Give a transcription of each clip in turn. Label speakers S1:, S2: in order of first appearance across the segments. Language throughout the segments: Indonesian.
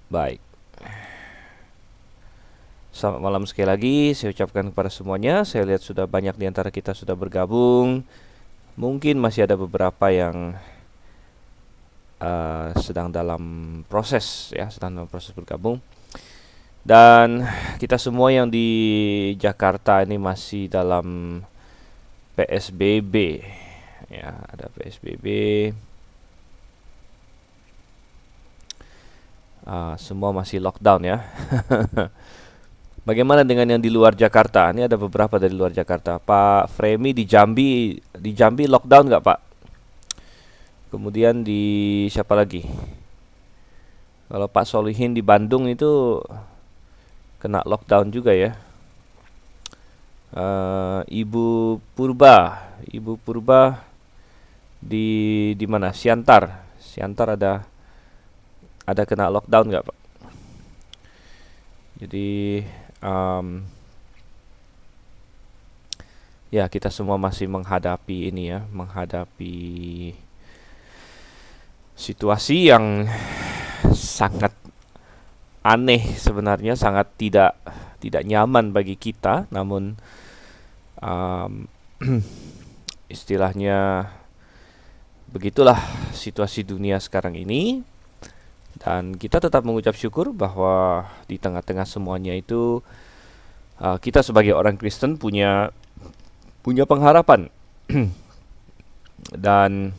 S1: Baik, selamat malam sekali lagi saya ucapkan kepada semuanya. Saya lihat sudah banyak di antara kita sudah bergabung. Mungkin masih ada beberapa yang sedang dalam proses ya, sedang dalam proses bergabung. Dan kita semua yang di Jakarta ini masih dalam PSBB. Ya, ada PSBB. Semua masih lockdown ya. Bagaimana dengan yang di luar Jakarta? Ini ada beberapa dari luar Jakarta. Pak Fremi di Jambi lockdown nggak Pak? Kemudian di siapa lagi? Kalau Pak Solihin di Bandung itu kena lockdown juga ya. Ibu Purba di mana? Siantar. Siantar ada kena lockdown nggak Pak? Jadi ya kita semua masih menghadapi ini ya, menghadapi situasi yang sangat aneh sebenarnya, sangat tidak nyaman bagi kita. Namun um, istilahnya begitulah situasi dunia sekarang ini. Dan kita tetap mengucap syukur bahwa di tengah-tengah semuanya itu kita sebagai orang Kristen punya pengharapan. Dan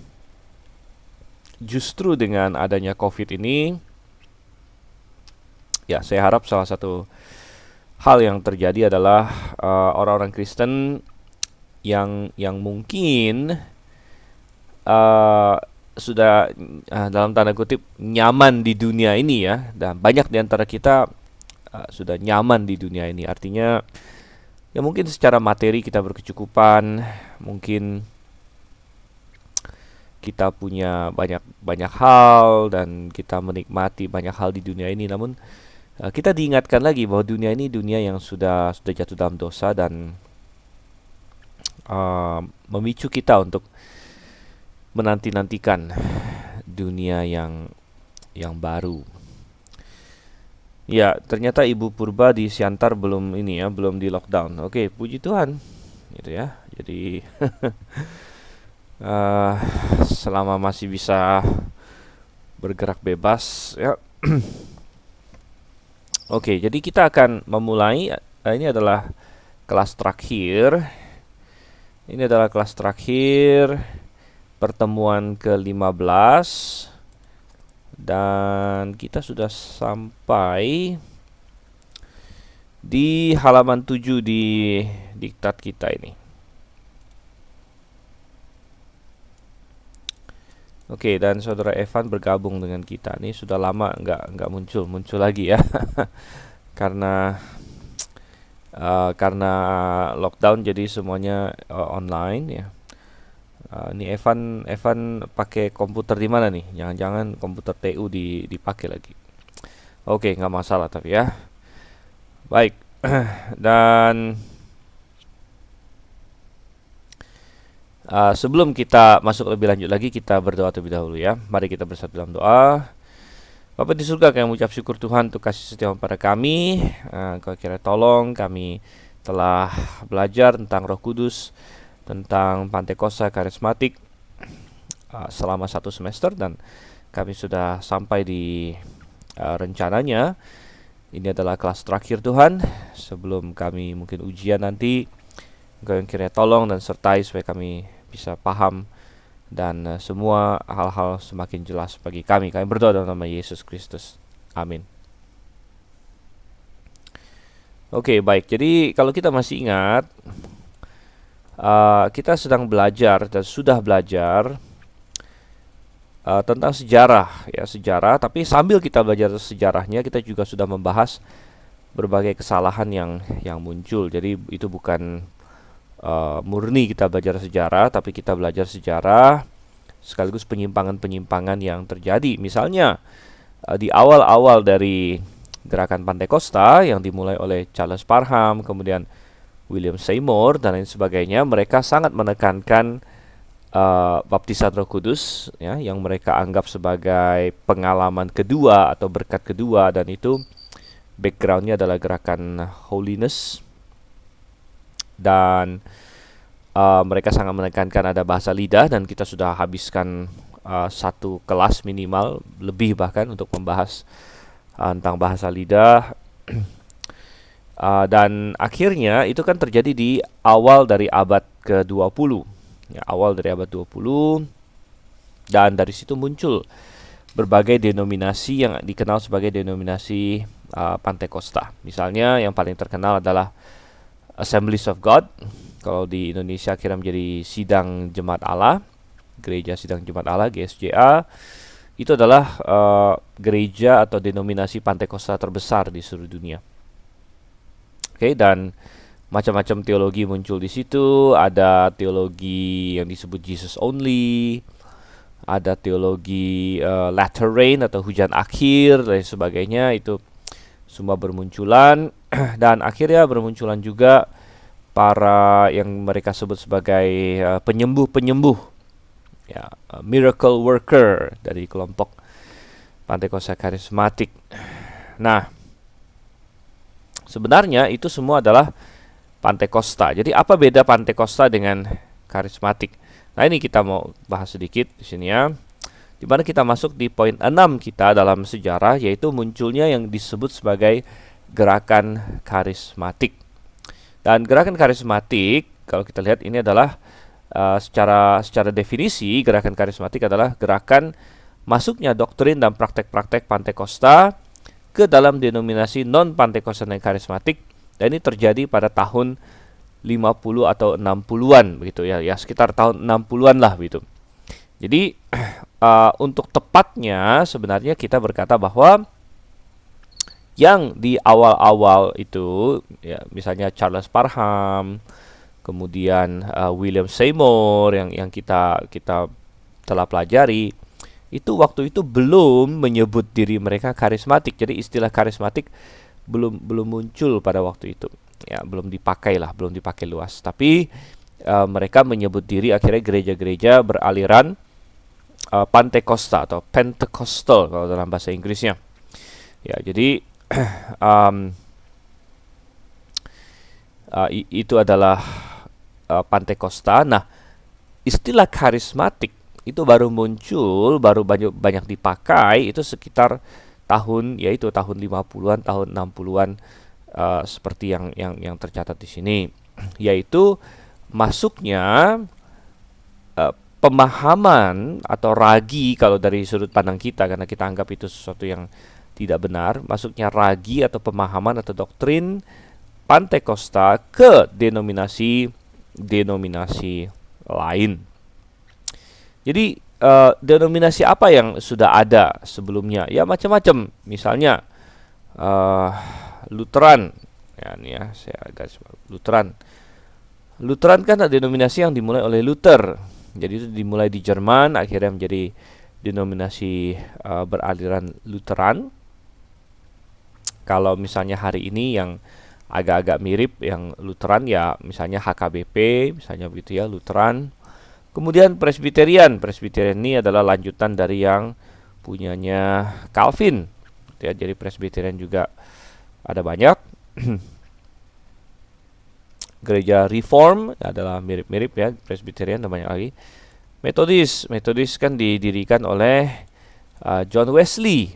S1: justru dengan adanya COVID ini, ya saya harap salah satu hal yang terjadi adalah orang-orang Kristen yang mungkin uh, sudah dalam tanda kutip nyaman di dunia ini ya, dan banyak di antara kita sudah nyaman di dunia ini. Artinya ya mungkin secara materi kita berkecukupan, mungkin kita punya banyak banyak hal dan kita menikmati banyak hal di dunia ini. Namun kita diingatkan lagi bahwa dunia ini dunia yang sudah jatuh dalam dosa dan memicu kita untuk menanti-nantikan dunia yang baru. Ya, ternyata Ibu Purba di Siantar belum ini ya, belum di lockdown. Oke, puji Tuhan, gitu ya. Jadi uh, selama masih bisa bergerak bebas, ya. Oke, jadi kita akan memulai. Ini adalah kelas terakhir. Ini adalah kelas terakhir pertemuan ke-15 dan kita sudah sampai di halaman 7 di diktat kita ini. Oke, dan saudara Evan bergabung dengan kita. Ini sudah lama nggak muncul lagi ya. Karena lockdown jadi semuanya online ya. Ini Evan pakai komputer di mana nih? Jangan-jangan komputer TU dipakai lagi. Oke, nggak masalah tapi ya. Baik. Dan sebelum kita masuk lebih lanjut lagi, kita berdoa terlebih dahulu ya. Mari kita bersatu dalam doa. Bapa di surga, kami mengucap syukur Tuhan untuk kasih setia pada kami. Kau kira tolong kami telah belajar tentang Roh Kudus, tentang Pantekosta Karismatik selama 1 semester, dan kami sudah sampai di rencananya ini adalah kelas terakhir Tuhan. Sebelum kami mungkin ujian nanti, Engkau yang kiranya tolong dan sertai supaya kami bisa paham dan semua hal-hal semakin jelas bagi kami. Kami berdoa dalam nama Yesus Kristus. Amin. Oke, baik. Jadi kalau kita masih ingat, kita sedang belajar dan sudah belajar tentang sejarah ya, sejarah. Tapi sambil kita belajar sejarahnya, kita juga sudah membahas berbagai kesalahan yang muncul. Jadi itu bukan murni kita belajar sejarah, tapi kita belajar sejarah sekaligus penyimpangan-penyimpangan yang terjadi. Misalnya di awal-awal dari gerakan Pantekosta yang dimulai oleh Charles Parham, kemudian William Seymour dan lain sebagainya, mereka sangat menekankan baptisan Roh Kudus, ya, yang mereka anggap sebagai pengalaman kedua atau berkat kedua, dan itu backgroundnya adalah gerakan holiness, dan mereka sangat menekankan ada bahasa lidah, dan kita sudah habiskan satu kelas minimal, lebih bahkan, untuk membahas tentang bahasa lidah. Dan akhirnya itu kan terjadi di awal dari abad ke-20, ya, awal dari abad 20, dan dari situ muncul berbagai denominasi yang dikenal sebagai denominasi Pantekosta. Misalnya yang paling terkenal adalah Assemblies of God. Kalau di Indonesia akhirnya menjadi Sidang Jemaat Allah, Gereja Sidang Jemaat Allah, GSJA. Itu adalah gereja atau denominasi Pantekosta terbesar di seluruh dunia. Oke, dan macam-macam teologi muncul di situ. Ada teologi yang disebut Jesus only, ada teologi latter rain atau hujan akhir dan sebagainya. Itu semua bermunculan. Dan akhirnya bermunculan juga para yang mereka sebut sebagai penyembuh-penyembuh, ya, miracle worker dari kelompok Pantekosta karismatik. Nah, sebenarnya itu semua adalah Pantekosta. Jadi apa beda Pantekosta dengan karismatik? Nah, ini kita mau bahas sedikit di sini, ya. Di mana kita masuk di poin 6 kita dalam sejarah, yaitu munculnya yang disebut sebagai gerakan karismatik. Dan gerakan karismatik, kalau kita lihat, ini adalah secara definisi, gerakan karismatik adalah gerakan masuknya doktrin dan praktek-praktek Pantekosta ke dalam denominasi non-Pantekosta dan karismatik. Dan ini terjadi pada tahun 50 atau 60-an begitu, ya, sekitar tahun 60-an lah begitu. Jadi untuk tepatnya sebenarnya kita berkata bahwa yang di awal-awal itu, ya, misalnya Charles Parham, kemudian William Seymour yang kita telah pelajari, itu waktu itu belum menyebut diri mereka karismatik. Jadi istilah karismatik belum muncul pada waktu itu, ya, belum dipakai luas. Tapi mereka menyebut diri akhirnya gereja-gereja beraliran Pantekosta atau Pentecostal kalau dalam bahasa Inggrisnya. Ya, jadi itu adalah Pantekosta. Nah, istilah karismatik itu baru muncul, baru banyak dipakai itu sekitar tahun 50-an, tahun 60-an, seperti yang tercatat di sini, yaitu masuknya pemahaman atau ragi kalau dari sudut pandang kita, karena kita anggap itu sesuatu yang tidak benar, masuknya ragi atau pemahaman atau doktrin Pantekosta ke denominasi lain. Jadi denominasi apa yang sudah ada sebelumnya? Ya, macam-macam. Misalnya Lutheran, ya, ini ya, saya garis Lutheran. Lutheran kan ada denominasi yang dimulai oleh Luther. Jadi itu dimulai di Jerman, akhirnya menjadi denominasi beraliran Lutheran. Kalau misalnya hari ini yang agak-agak mirip yang Lutheran, ya misalnya HKBP, misalnya begitu, ya, Lutheran. Kemudian Presbyterian ini adalah lanjutan dari yang punyanya Calvin, ya. Jadi Presbyterian juga ada banyak. Gereja Reform adalah mirip-mirip, ya, Presbyterian dan banyak lagi. Metodis kan didirikan oleh John Wesley,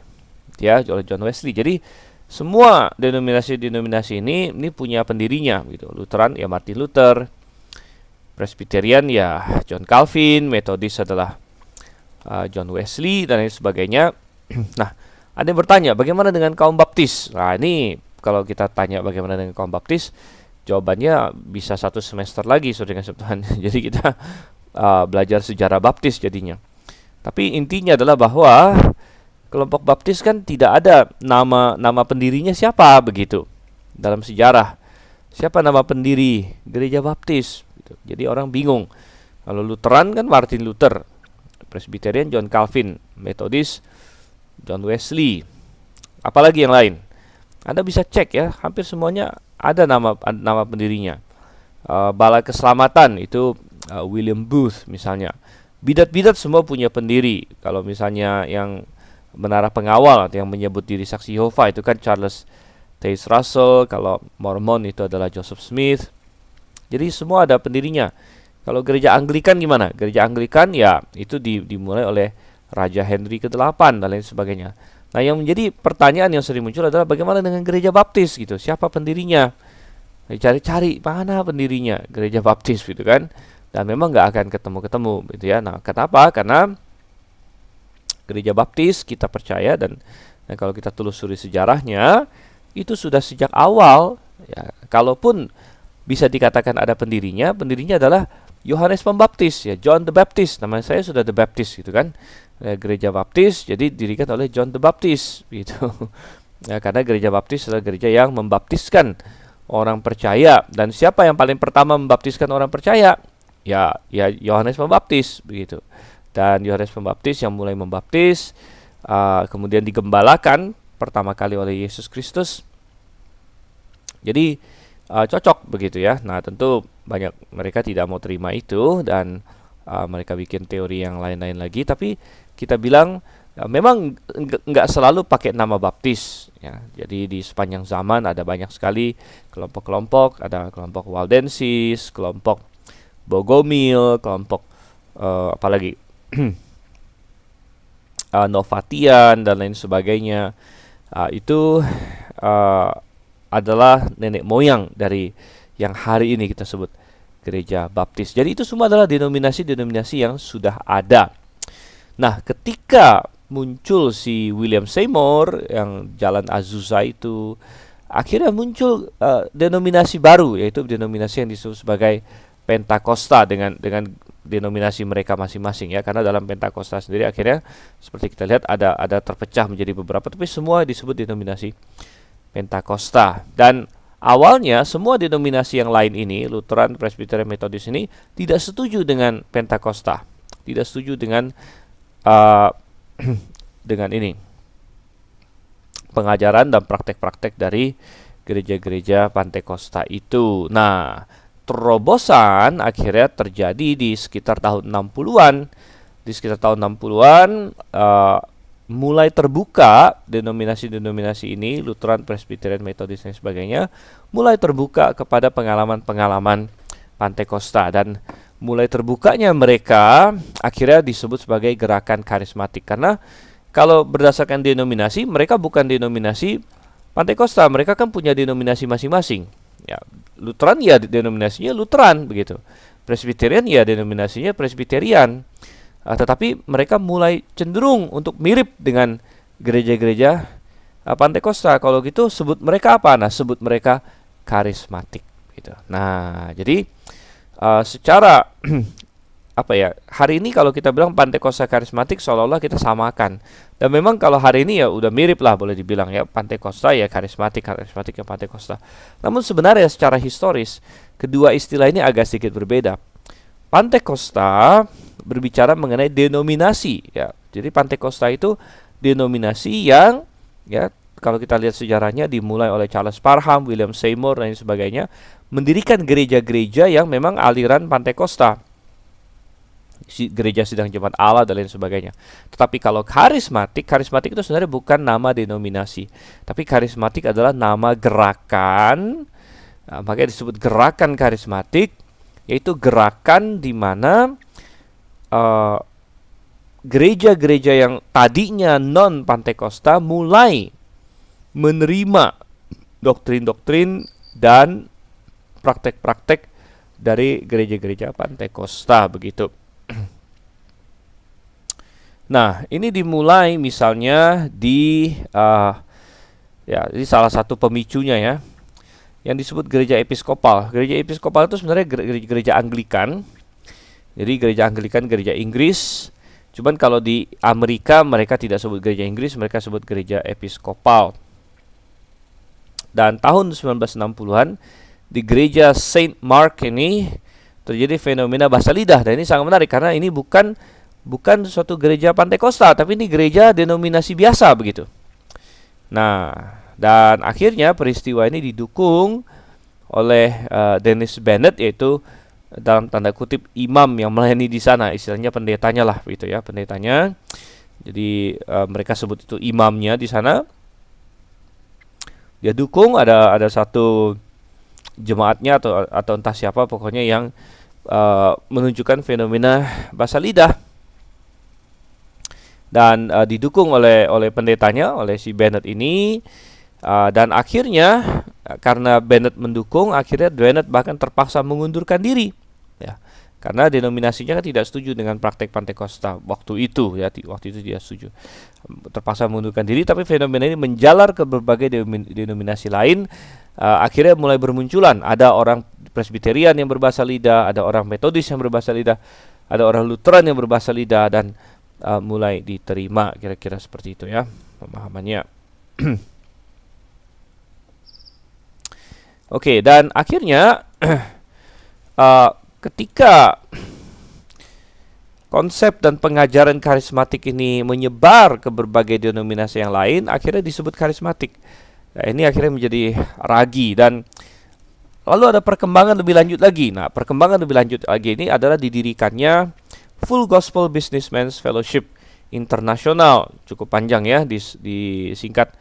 S1: ya, oleh John Wesley. Jadi semua denominasi ini punya pendirinya gitu. Lutheran, ya, Martin Luther. Presbyterian, ya, John Calvin. Metodis adalah John Wesley dan lain sebagainya. Nah, ada yang bertanya, bagaimana dengan kaum baptis? Nah, ini kalau kita tanya bagaimana dengan kaum baptis, jawabannya bisa satu semester lagi, saudara Tuhan. Jadi kita belajar sejarah baptis jadinya. Tapi intinya adalah bahwa kelompok baptis kan tidak ada nama pendirinya siapa begitu dalam sejarah. Siapa nama pendiri gereja baptis? Gitu. Jadi orang bingung. Kalau Lutheran kan Martin Luther, Presbyterian John Calvin, Metodis John Wesley. Apalagi yang lain? Anda bisa cek, ya, hampir semuanya ada nama pendirinya. Balai Keselamatan itu William Booth misalnya. Bidat-bidat semua punya pendiri. Kalau misalnya yang menara pengawal atau yang menyebut diri saksi Yehova itu kan Charles Taze Russell. Kalau Mormon itu adalah Joseph Smith. Jadi semua ada pendirinya. Kalau gereja Anglikan gimana? Gereja Anglikan ya itu dimulai oleh Raja Henry ke-8 dan lain sebagainya. Nah, yang menjadi pertanyaan yang sering muncul adalah bagaimana dengan gereja Baptis gitu? Siapa pendirinya? Cari-cari mana pendirinya gereja Baptis gitu kan? Dan memang nggak akan ketemu-ketemu gitu ya. Nah, kenapa? Karena gereja Baptis kita percaya dan kalau kita telusuri sejarahnya itu sudah sejak awal ya. Kalaupun bisa dikatakan ada pendirinya adalah Yohanes Pembaptis ya, John the Baptist. Nama saya sudah the Baptist gitu kan. Gereja Baptis jadi didirikan oleh John the Baptist gitu. Ya, karena gereja Baptis adalah gereja yang membaptiskan orang percaya. Dan siapa yang paling pertama membaptiskan orang percaya? Ya Yohanes Pembaptis begitu. Dan Yohanes Pembaptis yang mulai membaptis, kemudian digembalakan pertama kali oleh Yesus Kristus. Jadi cocok begitu ya. Nah, tentu banyak mereka tidak mau terima itu dan mereka bikin teori yang lain-lain lagi. Tapi kita bilang memang nggak selalu pakai nama baptis ya. Jadi di sepanjang zaman ada banyak sekali kelompok-kelompok. Ada kelompok Waldensis, kelompok Bogomil, kelompok apalagi Novatian dan lain sebagainya. Itu adalah nenek moyang dari yang hari ini kita sebut gereja Baptis. Jadi itu semua adalah denominasi-denominasi yang sudah ada. Nah, ketika muncul si William Seymour yang Jalan Azusa itu, akhirnya muncul denominasi baru, yaitu denominasi yang disebut sebagai Pentakosta dengan denominasi mereka masing-masing ya. Karena dalam Pentakosta sendiri akhirnya seperti kita lihat ada terpecah menjadi beberapa, tapi semua disebut denominasi Pentakosta. Dan awalnya semua denominasi yang lain ini, Lutheran, Presbyterian, Metodis ini tidak setuju dengan Pentakosta, tidak setuju dengan dengan ini pengajaran dan praktek-praktek dari gereja-gereja Pentakosta itu. Nah, terobosan akhirnya terjadi di sekitar tahun 60-an. Di sekitar tahun 60-an mulai terbuka denominasi-denominasi ini, Lutheran, Presbyterian, Metodis dan sebagainya, mulai terbuka kepada pengalaman-pengalaman Pentakosta. Dan mulai terbukanya mereka akhirnya disebut sebagai gerakan karismatik. Karena kalau berdasarkan denominasi, mereka bukan denominasi Pentakosta, mereka kan punya denominasi masing-masing. Ya, Lutheran ya denominasinya Lutheran begitu. Presbyterian ya denominasinya Presbyterian. Tetapi mereka mulai cenderung untuk mirip dengan gereja-gereja Pentakosta. Kalau gitu sebut mereka apa? Nah, sebut mereka karismatik gitu. Nah, jadi secara apa ya, hari ini kalau kita bilang Pentakosta karismatik seolah-olah kita samakan. Dan memang kalau hari ini ya udah mirip lah, boleh dibilang ya, Pentakosta ya karismatik ya Pentakosta. Namun sebenarnya secara historis kedua istilah ini agak sedikit berbeda. Pentakosta berbicara mengenai denominasi ya. Jadi Pentakosta itu denominasi yang ya, kalau kita lihat sejarahnya dimulai oleh Charles Parham, William Seymour dan sebagainya, mendirikan gereja-gereja yang memang aliran Pentakosta. Gereja Sidang Jemaat Allah dan lain sebagainya. Tetapi kalau karismatik itu sebenarnya bukan nama denominasi, tapi karismatik adalah nama gerakan. Nah, makanya disebut gerakan karismatik, yaitu gerakan di mana gereja-gereja yang tadinya non Pentakosta mulai menerima doktrin-doktrin dan praktek-praktek dari gereja-gereja Pentakosta begitu. Nah, ini dimulai misalnya di ya, ini salah satu pemicunya ya, yang disebut gereja episkopal. Gereja episkopal itu sebenarnya gereja Anglikan. Jadi gereja Anglikan, gereja Inggris. Cuman kalau di Amerika mereka tidak sebut gereja Inggris, mereka sebut gereja episkopal. Dan tahun 1960-an di gereja Saint Mark ini terjadi fenomena bahasa lidah. Dan ini sangat menarik karena ini bukan suatu gereja Pentakosta, tapi ini gereja denominasi biasa begitu. Nah, dan akhirnya peristiwa ini didukung oleh Dennis Bennett, yaitu dalam tanda kutip imam yang melayani di sana, istilahnya pendetanya lah begitu ya, pendetanya. Jadi mereka sebut itu imamnya di sana. Dia dukung ada satu jemaatnya atau entah siapa pokoknya yang menunjukkan fenomena bahasa lidah, dan didukung oleh pendetanya, oleh si Bennett ini. Dan akhirnya karena Bennett mendukung, akhirnya Bennett bahkan terpaksa mengundurkan diri ya, karena denominasinya kan tidak setuju dengan praktek Pantekosta waktu itu ya. Waktu itu dia setuju, terpaksa mengundurkan diri. Tapi fenomena ini menjalar ke berbagai denominasi lain. Akhirnya mulai bermunculan, ada orang Presbyterian yang berbahasa lidah, ada orang Metodis yang berbahasa lidah, ada orang Lutheran yang berbahasa lidah, dan mulai diterima, kira-kira seperti itu ya pemahamannya. Oke, dan akhirnya ketika konsep dan pengajaran karismatik ini menyebar ke berbagai denominasi yang lain, akhirnya disebut karismatik. Nah, ini akhirnya menjadi ragi, dan lalu ada perkembangan lebih lanjut lagi. Nah, perkembangan lebih lanjut lagi ini adalah didirikannya Full Gospel Businessmen's Fellowship International, cukup panjang ya, disingkat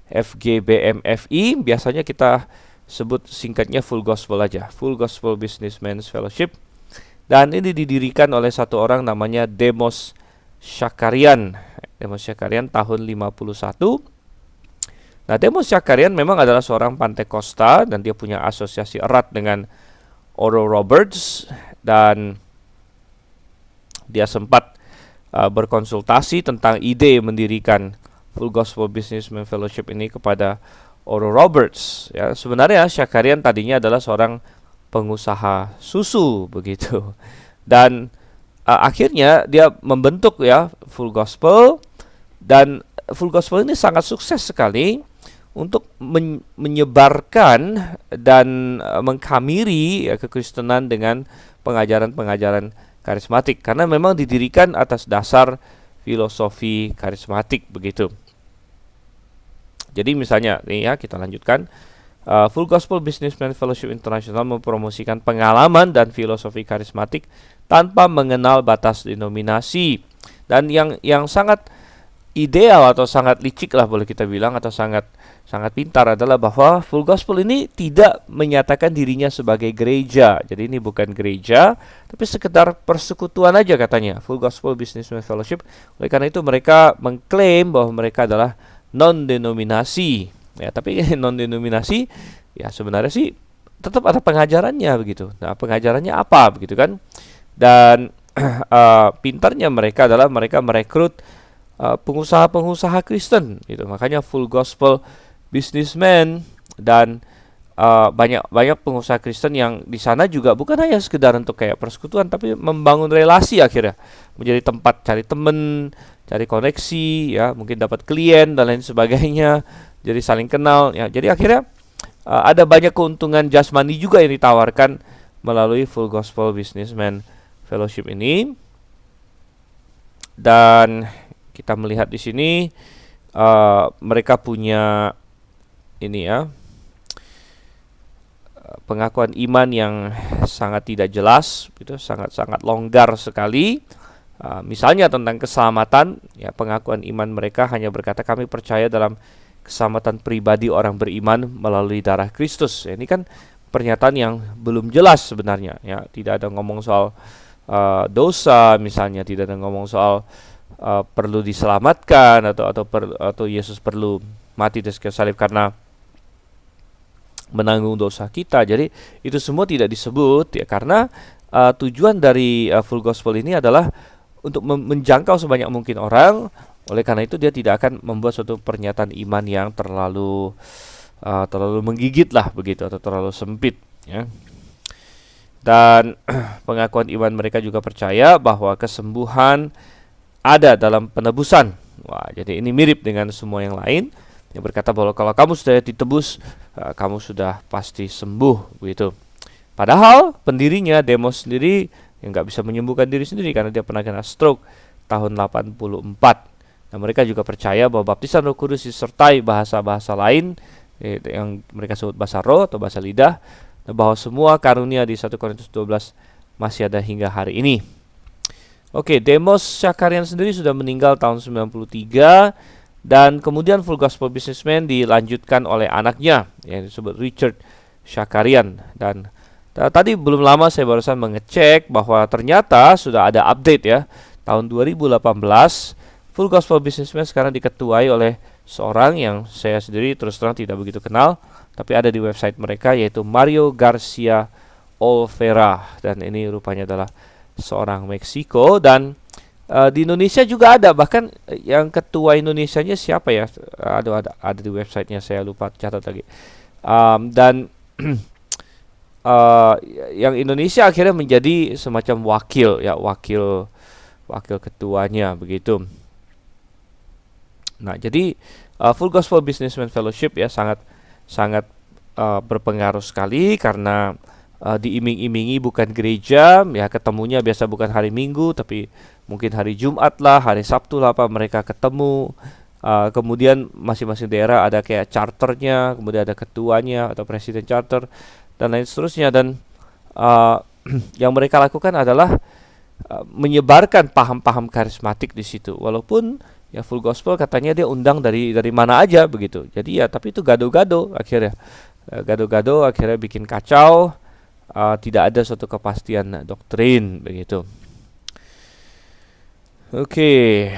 S1: FGBMFI. Biasanya kita sebut singkatnya Full Gospel aja, Full Gospel Businessmen's Fellowship. Dan ini didirikan oleh satu orang namanya Demos Shakarian. Demos Shakarian tahun 51. Nah, Demos Shakarian memang adalah seorang Pantekosta, dan dia punya asosiasi erat dengan Oral Roberts, dan dia sempat berkonsultasi tentang ide mendirikan Full Gospel Businessmen Fellowship ini kepada Oral Roberts ya. Sebenarnya Shakarian tadinya adalah seorang pengusaha susu begitu, dan akhirnya dia membentuk ya Full Gospel, dan Full Gospel ini sangat sukses sekali untuk menyebarkan dan mengkamiri ya, kekristenan dengan pengajaran-pengajaran karismatik, karena memang didirikan atas dasar filosofi karismatik begitu. Jadi misalnya nih ya, kita lanjutkan. Full Gospel Businessmen Fellowship International mempromosikan pengalaman dan filosofi karismatik tanpa mengenal batas denominasi. Dan yang sangat ideal atau sangat licik lah boleh kita bilang, atau sangat pintar adalah bahwa Full Gospel ini tidak menyatakan dirinya sebagai gereja. Jadi ini bukan gereja, tapi sekedar persekutuan aja katanya, Full Gospel Businessmen Fellowship. Oleh karena itu mereka mengklaim bahwa mereka adalah non-denominasi ya, tapi non-denominasi ya sebenarnya sih tetap ada pengajarannya begitu. Nah, pengajarannya apa begitu kan? Dan pintarnya mereka adalah mereka merekrut pengusaha-pengusaha Kristen gitu. Makanya Full Gospel Businessmen, dan banyak pengusaha Kristen yang di sana juga bukan hanya sekedar untuk kayak persekutuan, tapi membangun relasi, akhirnya menjadi tempat cari teman, cari koneksi ya, mungkin dapat klien dan lain sebagainya, jadi saling kenal ya. Jadi akhirnya ada banyak keuntungan jasmani juga yang ditawarkan melalui Full Gospel Businessmen Fellowship ini. Dan kita melihat di sini mereka punya ini ya, pengakuan iman yang sangat tidak jelas, itu sangat longgar sekali. Misalnya tentang keselamatan, ya pengakuan iman mereka hanya berkata kami percaya dalam keselamatan pribadi orang beriman melalui darah Kristus. Ini kan pernyataan yang belum jelas sebenarnya. Ya, tidak ada ngomong soal dosa, misalnya tidak ada ngomong soal perlu diselamatkan atau Yesus perlu mati di kayu salib karena menanggung dosa kita. Jadi itu semua tidak disebut ya, karena tujuan dari Full Gospel ini adalah untuk menjangkau sebanyak mungkin orang. Oleh karena itu dia tidak akan membuat suatu pernyataan iman yang terlalu menggigit lah begitu, atau terlalu sempit ya. Dan pengakuan iman mereka juga percaya bahwa kesembuhan ada dalam penebusan. Wah, jadi ini mirip dengan semua yang lain yang berkata bahwa kalau kamu sudah ditebus, kamu sudah pasti sembuh begitu. Padahal pendirinya Demos sendiri yang nggak bisa menyembuhkan diri sendiri karena dia pernah kena stroke tahun 84. Nah, mereka juga percaya bahwa baptisan Roh Kudus disertai bahasa-bahasa lain yang mereka sebut bahasa roh atau bahasa lidah, bahwa semua karunia di 1 Korintus 12 masih ada hingga hari ini. Oke, Demos Shakarian sendiri sudah meninggal tahun 93, dan kemudian Full Gospel Businessman dilanjutkan oleh anaknya yang disebut Richard Shakarian. Dan tadi belum lama saya barusan mengecek bahwa ternyata sudah ada update ya. Tahun 2018 Full Gospel Businessman sekarang diketuai oleh seorang yang saya sendiri terus terang tidak begitu kenal, tapi ada di website mereka, yaitu Mario Garcia Olvera. Dan ini rupanya adalah seorang Meksiko. Dan di Indonesia juga ada, bahkan yang ketua Indonesianya siapa ya, ada di websitenya, saya lupa catat lagi. Dan yang Indonesia akhirnya menjadi semacam wakil ketuanya begitu. Nah, jadi Full Gospel Businessman Fellowship ya sangat berpengaruh sekali, karena diiming-imingi bukan gereja ya, ketemunya biasa bukan hari Minggu tapi mungkin hari Jumat lah, hari Sabtu lah mereka ketemu. Kemudian masing-masing daerah ada kayak charternya, kemudian ada ketuanya atau presiden charter dan lain seterusnya. Dan yang mereka lakukan adalah menyebarkan paham-paham karismatik di situ. Walaupun ya Full Gospel katanya dia undang dari mana aja begitu. Jadi ya, tapi itu gado-gado akhirnya. Gado-gado akhirnya bikin kacau. Tidak ada suatu kepastian doktrin begitu. Oke,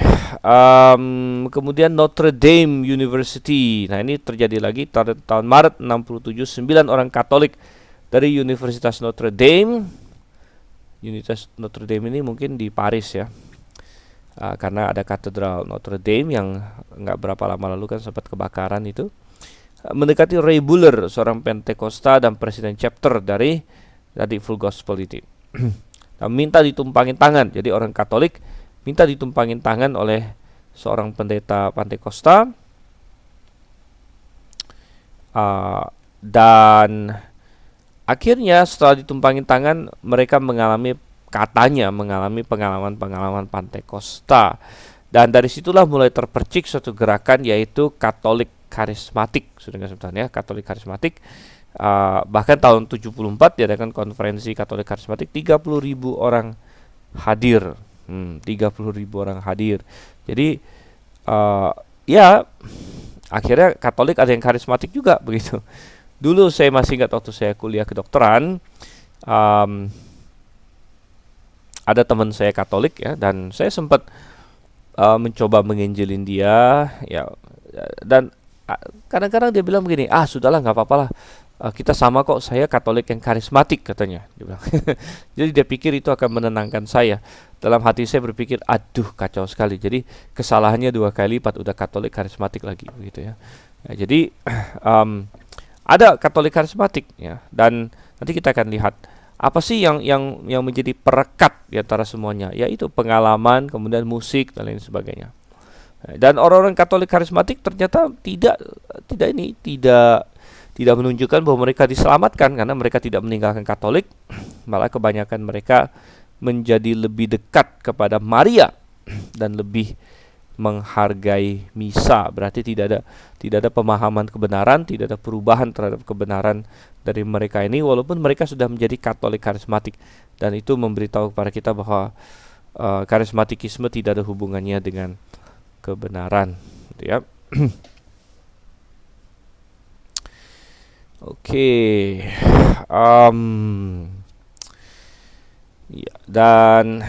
S1: kemudian Notre Dame University. Nah, ini terjadi lagi tahun Maret 67. 9 orang Katolik dari Universitas Notre Dame. Universitas Notre Dame ini mungkin di Paris ya, karena ada katedral Notre Dame yang nggak berapa lama lalu kan sempat kebakaran itu. Mendekati Ray Buller, seorang Pentakosta dan presiden chapter dari Full Gospel itu. Minta ditumpangin tangan. Jadi orang Katolik minta ditumpangin tangan oleh seorang pendeta Pentakosta, dan akhirnya setelah ditumpangin tangan mereka katanya mengalami pengalaman Pentakosta. Dan dari situlah mulai terpercik suatu gerakan, yaitu Katolik karismatik, sudah nggak sebutan ya, Katolik karismatik. Bahkan tahun 74 diadakan konferensi Katolik karismatik, 30.000 orang hadir. 30.000 orang hadir. Jadi ya akhirnya Katolik ada yang karismatik juga begitu. Dulu saya masih ingat waktu saya kuliah kedokteran, ada teman saya Katolik ya, dan saya sempat mencoba menginjilin dia ya, dan kadang-kadang dia bilang begini, sudahlah nggak apa-apa lah, kita sama kok, saya Katolik yang karismatik katanya, dia bilang. Jadi dia pikir itu akan menenangkan saya. Dalam hati saya berpikir, aduh kacau sekali. Jadi kesalahannya 2 kali lipat, udah Katolik karismatik lagi begitu ya. Jadi ada Katolik karismatik ya, dan nanti kita akan lihat apa sih yang menjadi perekat di antara semuanya, yaitu pengalaman, kemudian musik dan lain sebagainya. Dan orang-orang Katolik karismatik ternyata tidak menunjukkan bahwa mereka diselamatkan karena mereka tidak meninggalkan Katolik, malah kebanyakan mereka menjadi lebih dekat kepada Maria dan lebih menghargai misa. Berarti tidak ada pemahaman kebenaran, tidak ada perubahan terhadap kebenaran dari mereka ini, walaupun mereka sudah menjadi Katolik karismatik. Dan itu memberitahu kepada kita bahwa karismatikisme tidak ada hubungannya dengan kebenaran, gitu ya. Oke, ya, dan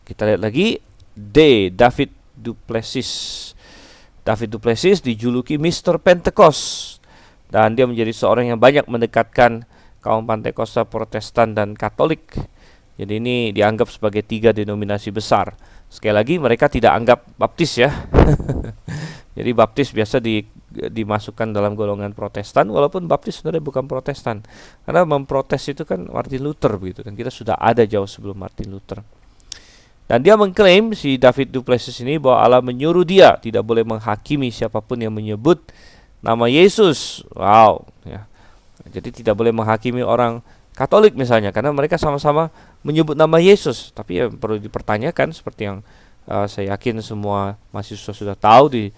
S1: kita lihat lagi David Duplessis dijuluki Mr. Pentecost, dan dia menjadi seorang yang banyak mendekatkan kaum Pentakosta, Protestan, dan Katolik. Jadi ini dianggap sebagai 3 denominasi besar. Sekali lagi, mereka tidak anggap Baptis ya. Jadi Baptis biasa dimasukkan dalam golongan Protestan, walaupun Baptis sebenarnya bukan Protestan, karena memprotes itu kan Martin Luther begitu kan. Kita sudah ada jauh sebelum Martin Luther. Dan dia mengklaim, si David Duplessis ini, bahwa Allah menyuruh dia tidak boleh menghakimi siapapun yang menyebut nama Yesus. Wow ya. Jadi tidak boleh menghakimi orang Katolik misalnya, karena mereka sama-sama menyebut nama Yesus. Tapi yang perlu dipertanyakan, seperti yang saya yakin semua mahasiswa sudah tahu, di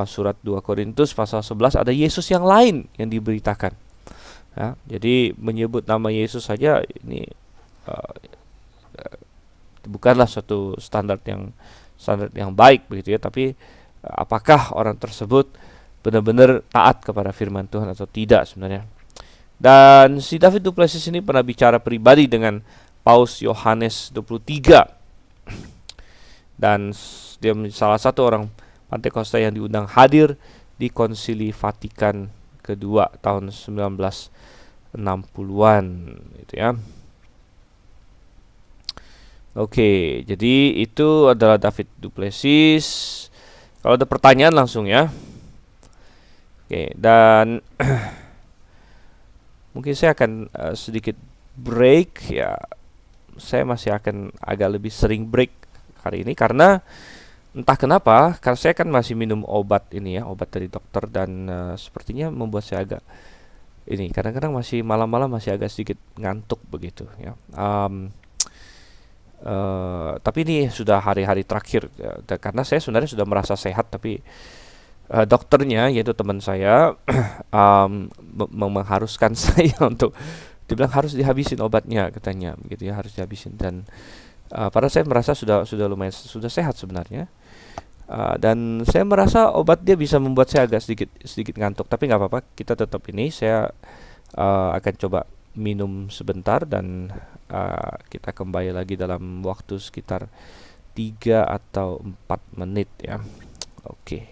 S1: surat 2 Korintus pasal 11 ada Yesus yang lain yang diberitakan ya. Jadi menyebut nama Yesus saja ini bukanlah suatu standar yang baik begitu ya, tapi apakah orang tersebut benar-benar taat kepada firman Tuhan atau tidak sebenarnya. Dan si David du Plessis ini pernah bicara pribadi dengan Paus Yohanes 23, dan dia salah satu orang Pantekosta yang diundang hadir di Konsili Vatikan kedua tahun 1960-an gitu ya. Oke, jadi itu adalah David du Plessis. Kalau ada pertanyaan langsung ya. Oke, dan mungkin saya akan sedikit break ya. Saya masih akan agak lebih sering break hari ini karena entah kenapa, karena saya kan masih minum obat ini ya, obat dari dokter, dan sepertinya membuat saya agak ini kadang-kadang masih malam-malam masih agak sedikit ngantuk begitu ya. Tapi ini sudah hari-hari terakhir ya, karena saya sebenarnya sudah merasa sehat, tapi dokternya yaitu teman saya mengharuskan saya untuk dibilang harus dihabisin obatnya katanya gitu ya, harus dihabisin. Dan padahal saya merasa sudah lumayan sudah sehat sebenarnya. Dan saya merasa obat dia bisa membuat saya agak sedikit ngantuk, tapi nggak apa-apa, kita tetap ini. Saya akan coba minum sebentar dan kita kembali lagi dalam waktu sekitar 3 atau 4 menit ya. Oke,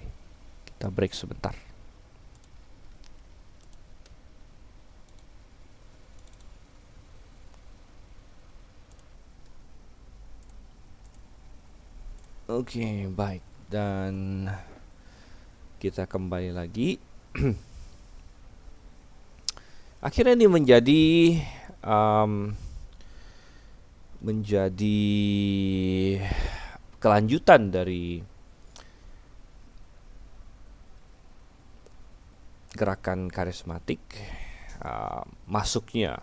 S1: kita break sebentar. Oke, baik, dan kita kembali lagi. Akhirnya ini menjadi kelanjutan dari gerakan karismatik, masuknya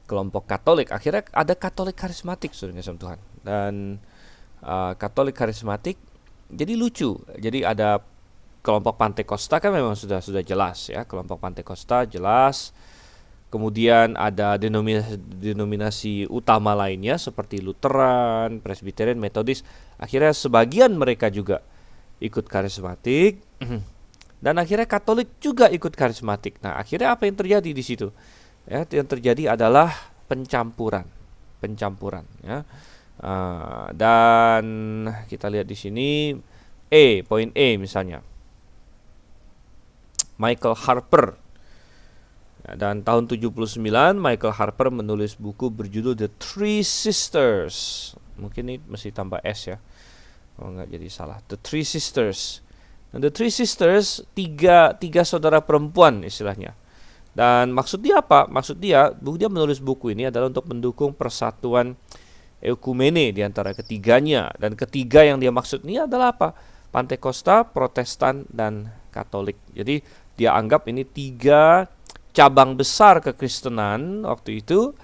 S1: kelompok Katolik. Akhirnya ada Katolik karismatik, saudara kasih Tuhan. Dan Katolik karismatik jadi lucu. Jadi ada kelompok Pantekosta kan memang sudah jelas ya, kelompok Pantekosta jelas. Kemudian ada denominasi utama lainnya seperti Lutheran, Presbyterian, Metodis. Akhirnya sebagian mereka juga ikut karismatik. Dan akhirnya Katolik juga ikut karismatik. Nah, akhirnya apa yang terjadi di situ? Ya, yang terjadi adalah pencampuran ya. Dan kita lihat di sini poin E misalnya. Michael Harper. Dan tahun 79 Michael Harper menulis buku berjudul The Three Sisters. Mungkin ini mesti tambah S ya, kalau nggak jadi salah. The Three Sisters. Dan The Three Sisters, tiga saudara perempuan istilahnya. Dan maksud dia apa? Maksud dia menulis buku ini adalah untuk mendukung persatuan ekumene di antara ketiganya. Dan ketiga yang dia maksud ini adalah apa? Pantekosta, Protestan, dan Katolik. Jadi dia anggap ini 3 cabang besar kekristenan waktu itu.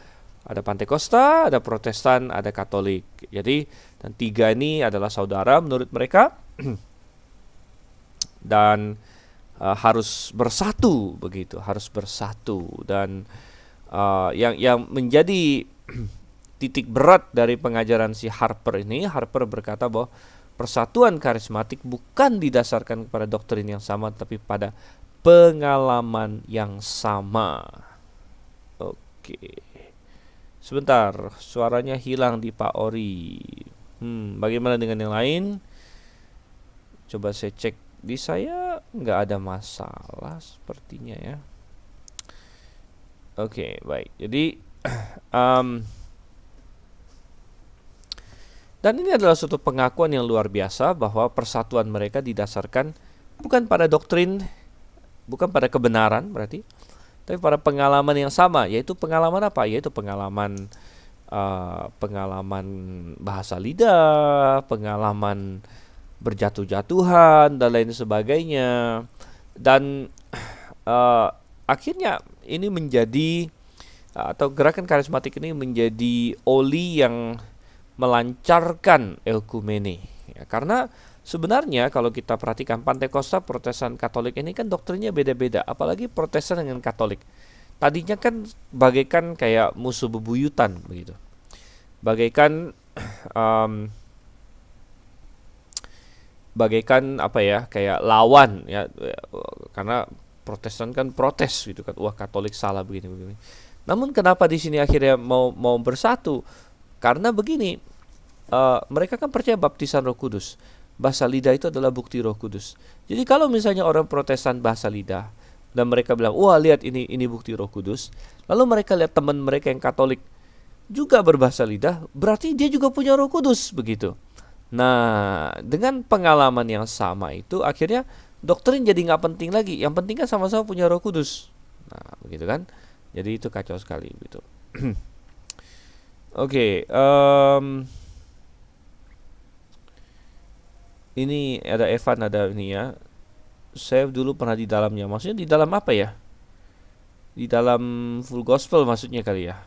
S1: Ada Pantekosta, ada Protestan, ada Katolik. Jadi dan 3 ini adalah saudara menurut mereka. Dan harus bersatu begitu, harus bersatu. Dan yang menjadi titik berat dari pengajaran si Harper ini, Harper berkata bahwa persatuan karismatik bukan didasarkan kepada doktrin yang sama, tapi pada pengalaman yang sama. Oke. Sebentar, suaranya hilang di Pak Ori. Bagaimana dengan yang lain? Coba saya cek. Di saya nggak ada masalah sepertinya ya. Oke, baik. Jadi dan ini adalah suatu pengakuan yang luar biasa bahwa persatuan mereka didasarkan bukan pada doktrin, bukan pada kebenaran berarti, tapi pada pengalaman yang sama. Yaitu pengalaman apa? Yaitu pengalaman bahasa lidah, pengalaman berjatuh-jatuhan dan lain sebagainya. Dan akhirnya ini menjadi atau gerakan karismatik ini menjadi oli yang melancarkan ekumene ya, karena sebenarnya kalau kita perhatikan Pantekosta, Protestan, Katolik ini kan doktrinnya beda-beda, apalagi Protestan dengan Katolik. Tadinya kan bagaikan kayak musuh bebuyutan begitu. bagaikan um, bagaikan apa ya, kayak lawan ya, karena Protestan kan protes gitu kan, wah Katolik salah begini begini. Namun kenapa di sini akhirnya mau bersatu? Karena begini, mereka kan percaya baptisan Roh Kudus. Bahasa lidah itu adalah bukti Roh Kudus. Jadi kalau misalnya orang Protestan bahasa lidah dan mereka bilang, wah lihat ini bukti Roh Kudus, lalu mereka lihat teman mereka yang Katolik juga berbahasa lidah, berarti dia juga punya Roh Kudus begitu. Nah, dengan pengalaman yang sama itu akhirnya doktrin jadi nggak penting lagi. Yang penting kan sama-sama punya Roh Kudus. Nah, begitu kan? Jadi itu kacau sekali gitu. Oke, ini ada Evan, ada ini ya. Saya dulu pernah di dalamnya. Maksudnya di dalam apa ya? Di dalam full gospel maksudnya kali ya.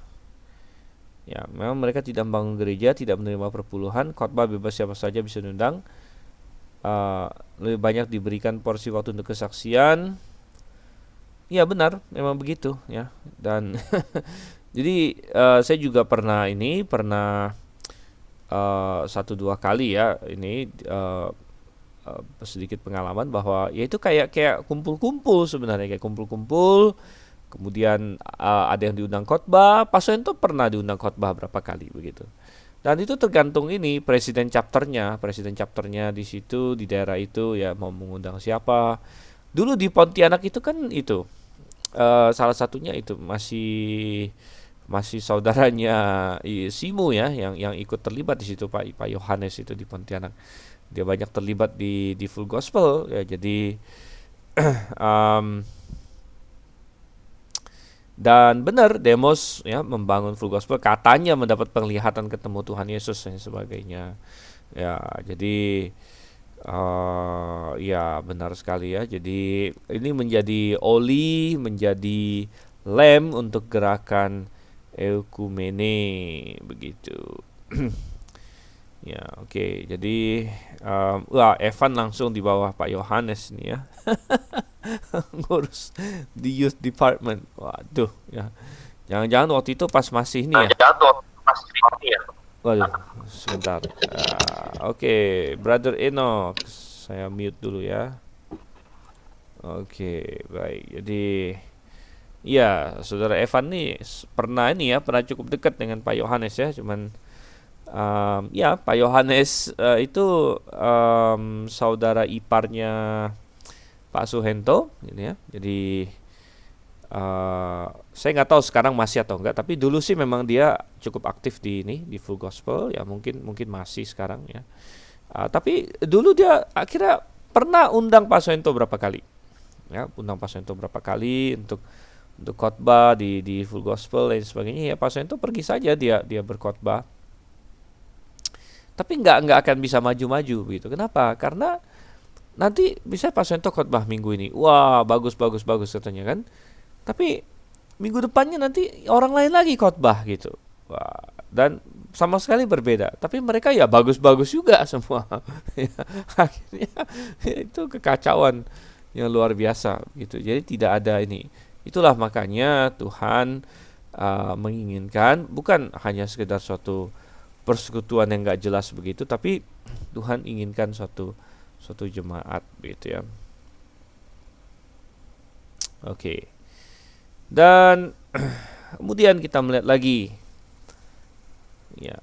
S1: Ya, memang mereka tidak membangun gereja, tidak menerima perpuluhan, khotbah bebas siapa saja bisa diundang. Lebih banyak diberikan porsi waktu untuk kesaksian. Ya benar, memang begitu ya. Dan jadi saya juga pernah satu dua kali ya ini sedikit pengalaman bahwa ya itu kayak kumpul-kumpul sebenarnya, kayak kumpul-kumpul. Kemudian ada yang diundang khotbah, Pak Soento pernah diundang khotbah berapa kali begitu. Dan itu tergantung ini presiden chapternya di situ di daerah itu ya mau mengundang siapa. Dulu di Pontianak itu kan itu salah satunya itu masih saudaranya Simu ya yang ikut terlibat di situ, Pak Yohanes itu di Pontianak. Dia banyak terlibat di full gospel ya, jadi um, dan benar Demos ya membangun full gospel, katanya mendapat penglihatan ketemu Tuhan Yesus dan sebagainya. Ya, jadi ya benar sekali ya. Jadi ini menjadi oli, menjadi lem untuk gerakan eukumene begitu. Ya, oke. Jadi wah, Evan langsung di bawah Pak Yohanes nih ya. Ngurus di youth department. Waduh, ya. Jangan-jangan waktu itu pas masih ini ya. Waduh, sebentar. Oke, Brother Enoch, saya mute dulu ya. Oke, baik. Jadi, ya, Saudara Evan nih pernah cukup dekat dengan Pak Yohanes ya. Cuman, ya Pak Yohanes itu saudara iparnya Pak Suhento, gitu ya. Jadi saya nggak tahu sekarang masih atau enggak, tapi dulu sih memang dia cukup aktif di full gospel ya, mungkin masih sekarang ya. Tapi dulu dia akhirnya pernah undang Pak Suhento berapa kali, ya, untuk khotbah di full gospel dan sebagainya. Ya Pak Suhento pergi saja, dia berkhotbah, tapi nggak akan bisa maju-maju gitu. Kenapa? Karena nanti bisa Pak Suhento khotbah minggu ini, wah bagus katanya kan. Tapi minggu depannya nanti orang lain lagi khotbah gitu. Wah, dan sama sekali berbeda. Tapi mereka ya bagus-bagus juga semua. Akhirnya itu kekacauan yang luar biasa gitu. Jadi tidak ada ini. Itulah makanya Tuhan menginginkan bukan hanya sekedar suatu persekutuan yang gak jelas begitu, tapi Tuhan inginkan suatu jemaat begitu ya. Oke. Dan kemudian kita melihat lagi ya,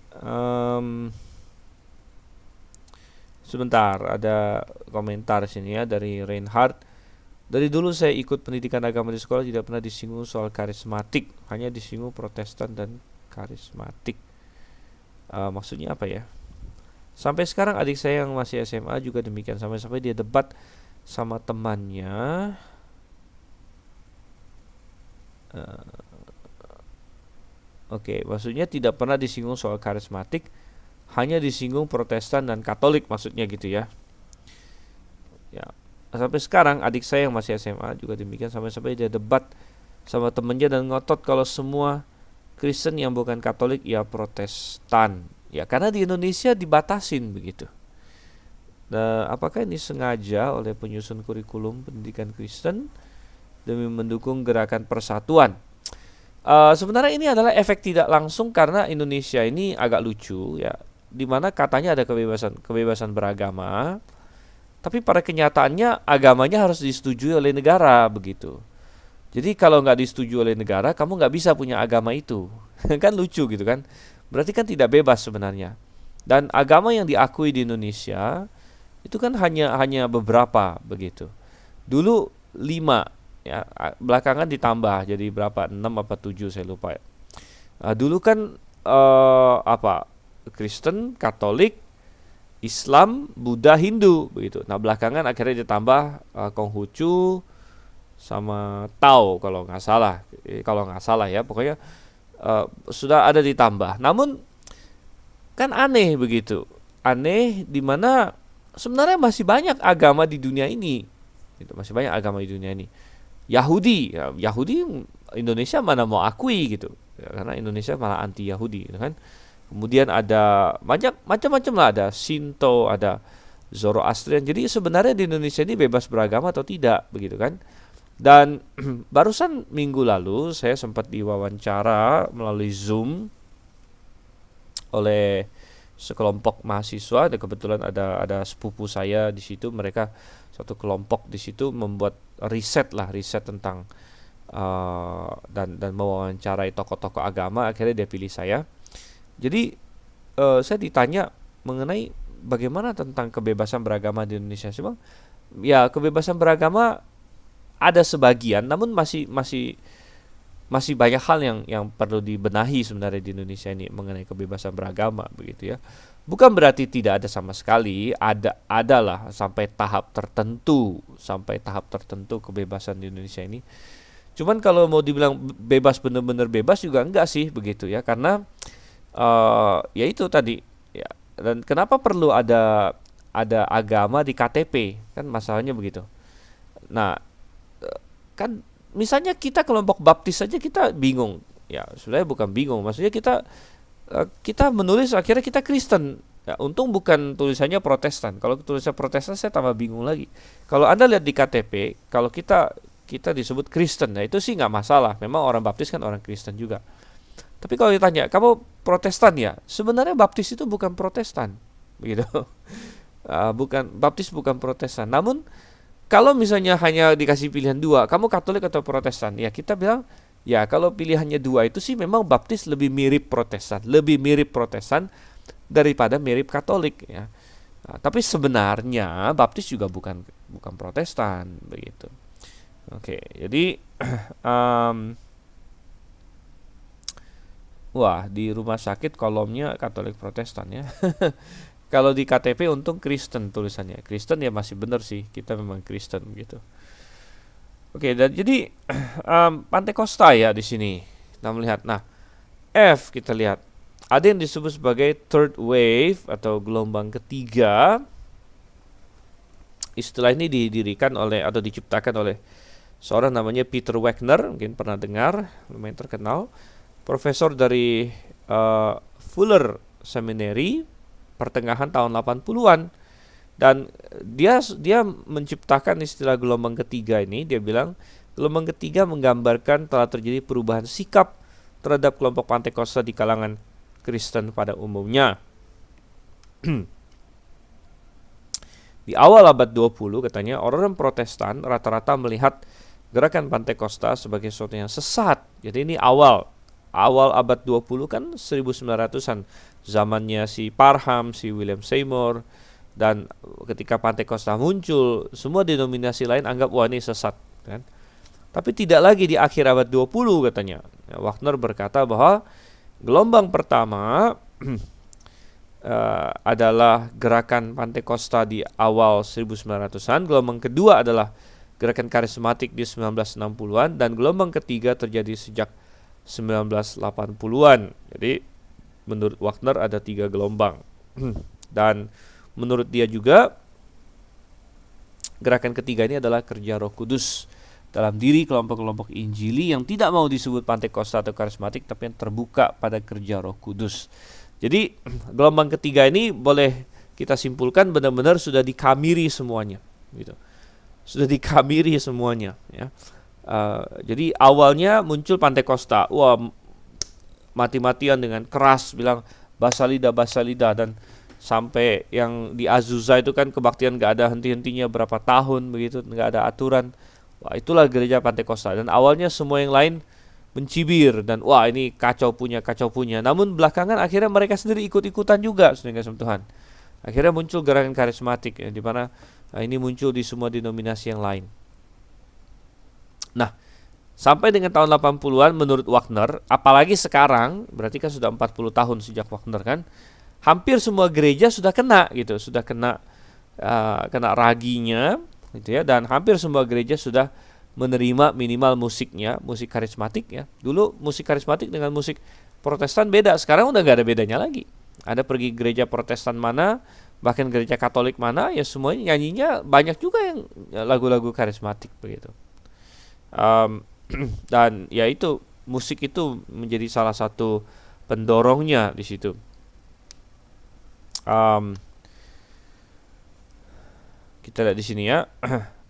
S1: sebentar, ada komentar sini ya dari Reinhard. Dari dulu saya ikut pendidikan agama di sekolah, tidak pernah disinggung soal karismatik, hanya disinggung Protestan dan karismatik. Maksudnya apa ya? Sampai sekarang adik saya yang masih SMA juga demikian, sampai dia debat sama temannya. Oke, maksudnya tidak pernah disinggung soal karismatik, hanya disinggung Protestan dan Katolik, maksudnya gitu ya. Ya, sampai sekarang adik saya yang masih SMA juga demikian, sampai dia debat sama temennya dan ngotot kalau semua Kristen yang bukan Katolik ya Protestan. Ya, karena di Indonesia dibatasin begitu. Nah, apakah ini sengaja oleh penyusun kurikulum pendidikan Kristen demi mendukung gerakan persatuan? Sebenarnya ini adalah efek tidak langsung karena Indonesia ini agak lucu ya, di mana katanya ada kebebasan beragama, tapi pada kenyataannya agamanya harus disetujui oleh negara begitu. Jadi kalau nggak disetujui oleh negara, kamu nggak bisa punya agama itu. Kan lucu gitu kan? Berarti kan tidak bebas sebenarnya. Dan agama yang diakui di Indonesia itu kan hanya beberapa begitu. Dulu 5 ya, belakangan ditambah jadi berapa? 6 apa 7 saya lupa ya. Dulu kan apa? Kristen, Katolik, Islam, Buddha, Hindu begitu. Nah, belakangan akhirnya ditambah Konghucu sama Tao kalau nggak salah ya, pokoknya sudah ada ditambah. Namun kan aneh begitu, aneh di mana sebenarnya masih banyak agama di dunia ini, gitu. Masih banyak agama di dunia ini. Yahudi Indonesia mana mau akui gitu ya, karena Indonesia malah anti Yahudi gitu kan. Kemudian ada macam-macam lah, ada Shinto, ada Zoroastrian. Jadi sebenarnya di Indonesia ini bebas beragama atau tidak begitu kan. Dan barusan minggu lalu saya sempat diwawancara melalui Zoom oleh sekelompok mahasiswa, dan kebetulan ada sepupu saya di situ. Mereka satu kelompok di situ membuat riset tentang dan mewawancarai tokoh-tokoh agama. Akhirnya dia pilih saya. Jadi saya ditanya mengenai bagaimana tentang kebebasan beragama di Indonesia sih bang? Ya, kebebasan beragama ada sebagian, namun masih banyak hal yang perlu dibenahi sebenarnya di Indonesia ini mengenai kebebasan beragama begitu ya. Bukan berarti tidak ada sama sekali, adalah sampai tahap tertentu kebebasan di Indonesia ini. Cuman kalau mau dibilang bebas, benar-benar bebas juga enggak sih begitu ya, karena ya itu tadi ya. Dan kenapa perlu ada agama di KTP, kan masalahnya begitu. Nah, kan misalnya kita kelompok baptis saja kita bingung ya, sebenarnya bukan bingung, maksudnya kita menulis akhirnya kita Kristen ya. Untung bukan tulisannya Protestan. Kalau tulisan Protestan saya tambah bingung lagi. Kalau Anda lihat di KTP, kalau kita disebut Kristen, nah itu sih nggak masalah, memang orang baptis kan orang Kristen juga. Tapi kalau ditanya kamu Protestan ya, sebenarnya baptis itu bukan Protestan begitu. Bukan baptis, bukan Protestan. Namun kalau misalnya hanya dikasih pilihan 2, kamu Katolik atau Protestan? Ya kita bilang, ya kalau pilihannya 2 itu sih memang baptis lebih mirip Protestan daripada mirip Katolik ya. Nah, tapi sebenarnya baptis juga bukan Protestan begitu. Oke, jadi wah, di rumah sakit kolomnya Katolik Protestan ya. Kalau di KTP untung Kristen tulisannya. Kristen ya masih benar sih, kita memang Kristen gitu. Oke, dan jadi Pantekosta ya di sini. Kita melihat. Nah, F kita lihat. Ada yang disebut sebagai third wave atau gelombang ketiga. Istilah ini didirikan oleh atau diciptakan oleh seorang namanya Peter Wagner, mungkin pernah dengar, lumayan terkenal. Profesor dari Fuller Seminary pertengahan tahun 80-an, dan dia menciptakan istilah gelombang ketiga ini. Dia bilang gelombang ketiga menggambarkan telah terjadi perubahan sikap terhadap kelompok Pantekosta di kalangan Kristen pada umumnya. Di awal abad 20 katanya orang Protestan rata-rata melihat gerakan Pantekosta sebagai sesuatu yang sesat. Jadi ini awal abad 20 kan 1900-an, zamannya si Parham, si William Seymour. Dan ketika Pantekosta muncul, semua denominasi lain anggap wah ini sesat kan. Tapi tidak lagi di akhir abad 20 katanya. Wagner berkata bahwa gelombang pertama adalah gerakan Pantekosta di awal 1900-an, gelombang kedua adalah gerakan karismatik di 1960-an, dan gelombang ketiga terjadi sejak 1980-an. Jadi menurut Wagner ada 3 gelombang. Dan menurut dia juga gerakan ketiga ini adalah kerja Roh Kudus dalam diri kelompok-kelompok Injili yang tidak mau disebut Pantekosta atau karismatik, tapi yang terbuka pada kerja Roh Kudus. Jadi gelombang ketiga ini boleh kita simpulkan benar-benar sudah dikamiri semuanya, gitu. Sudah dikamiri semuanya, ya. Jadi awalnya muncul Pantekosta, wah mati-matian dengan keras bilang Basalida dan sampai yang di Azusa itu kan kebaktian gak ada henti-hentinya berapa tahun begitu, nggak ada aturan. Wah itulah gereja Pantekosta, dan awalnya semua yang lain mencibir dan wah ini kacau punya. Namun belakangan akhirnya mereka sendiri ikut-ikutan juga, saudara kasih Tuhan. Akhirnya muncul gerakan karismatik ya, di mana ini muncul di semua denominasi yang lain. Nah, sampai dengan tahun 80-an menurut Wagner, apalagi sekarang, berarti kan sudah 40 tahun sejak Wagner kan, hampir semua gereja sudah kena gitu, sudah kena raginya gitu ya, dan hampir semua gereja sudah menerima minimal musiknya, musik karismatik ya. Dulu musik karismatik dengan musik Protestan beda, sekarang udah gak ada bedanya lagi. Ada pergi gereja Protestan mana, bahkan gereja Katolik mana, ya semuanya nyanyinya banyak juga yang lagu-lagu karismatik begitu. Dan ya itu, musik itu menjadi salah satu pendorongnya di situ. Kita lihat di sini ya.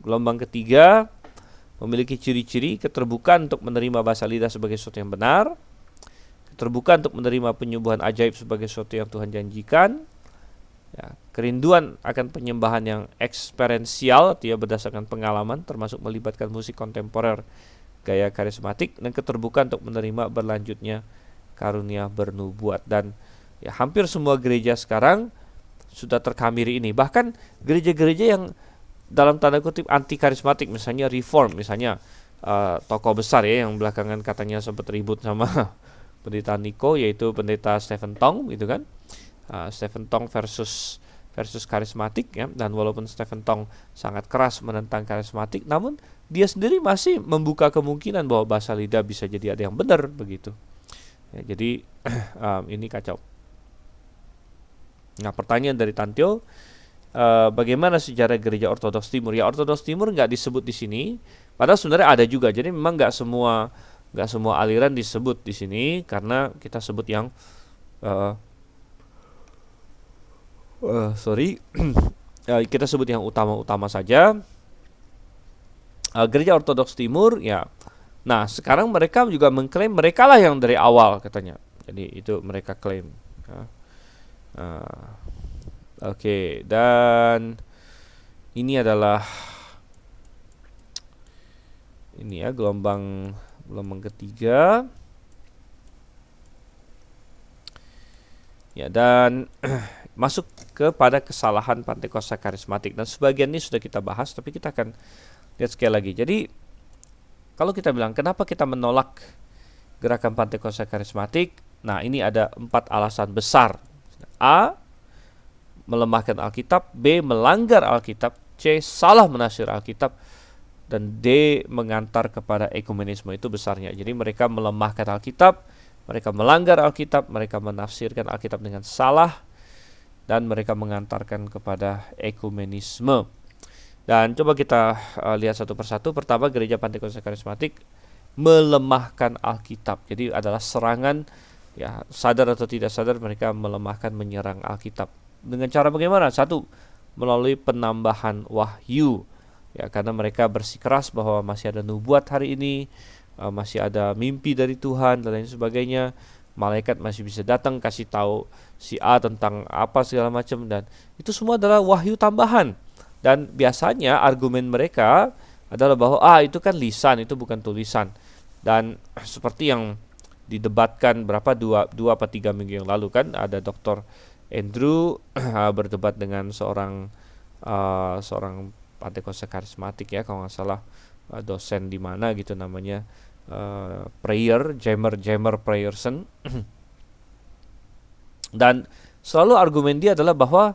S1: Gelombang ketiga memiliki ciri-ciri keterbukaan untuk menerima bahasa lidah sebagai sesuatu yang benar, keterbukaan untuk menerima penyembuhan ajaib sebagai sesuatu yang Tuhan janjikan, ya, kerinduan akan penyembahan yang eksperensial, artinya berdasarkan pengalaman, termasuk melibatkan musik kontemporer gaya karismatik, dan keterbukaan untuk menerima berlanjutnya karunia bernubuat. Dan ya hampir semua gereja sekarang sudah terkamiri ini. Bahkan gereja-gereja yang dalam tanda kutip anti karismatik, misalnya Reform, misalnya tokoh besar ya yang belakangan katanya sempat ribut sama pendeta Niko, yaitu pendeta Stephen Tong gitu kan. Stephen Tong versus karismatik ya. Dan walaupun Stephen Tong sangat keras menentang karismatik, namun dia sendiri masih membuka kemungkinan bahwa bahasa lidah bisa jadi ada yang benar begitu ya. Jadi ini kacau. Nah, pertanyaan dari Tantio, bagaimana sejarah gereja Ortodoks Timur? Ya, Ortodoks Timur nggak disebut di sini, padahal sebenarnya ada juga. Jadi memang nggak semua aliran disebut di sini, karena kita sebut yang kita sebut yang utama-utama saja. Gereja Ortodoks Timur ya. Nah, sekarang mereka juga mengklaim mereka lah yang dari awal katanya. Jadi itu mereka klaim. Oke, dan ini adalah gelombang ketiga. Ya, dan masuk kepada kesalahan Pantekosta karismatik, dan sebagian ini sudah kita bahas, tapi kita akan lihat sekali lagi. Jadi kalau kita bilang kenapa kita menolak gerakan Pantekosta karismatik, nah ini ada 4 alasan besar. A, melemahkan Alkitab. B, melanggar Alkitab. C, salah menafsir Alkitab. Dan D, mengantar kepada ekumenisme. Itu besarnya. Jadi mereka melemahkan Alkitab, mereka melanggar Alkitab, mereka menafsirkan Alkitab dengan salah, dan mereka mengantarkan kepada ekumenisme. Dan coba kita lihat satu persatu. Pertama, gereja Pantekosta karismatik melemahkan Alkitab. Jadi adalah serangan, ya, sadar atau tidak sadar mereka melemahkan, menyerang Alkitab. Dengan cara bagaimana? Satu, melalui penambahan wahyu. Ya, karena mereka bersikeras bahwa masih ada nubuat hari ini, masih ada mimpi dari Tuhan dan lain sebagainya. Malaikat masih bisa datang kasih tahu si A tentang apa segala macam, dan itu semua adalah wahyu tambahan. Dan biasanya argumen mereka adalah bahwa itu kan lisan, itu bukan tulisan. Dan seperti yang didebatkan dua apa 3 minggu yang lalu kan, ada Dr. Andrew berdebat dengan seorang Pantekosta karismatik ya, kalau nggak salah dosen di mana gitu namanya, Jamer Prayerson. Dan selalu argumen dia adalah bahwa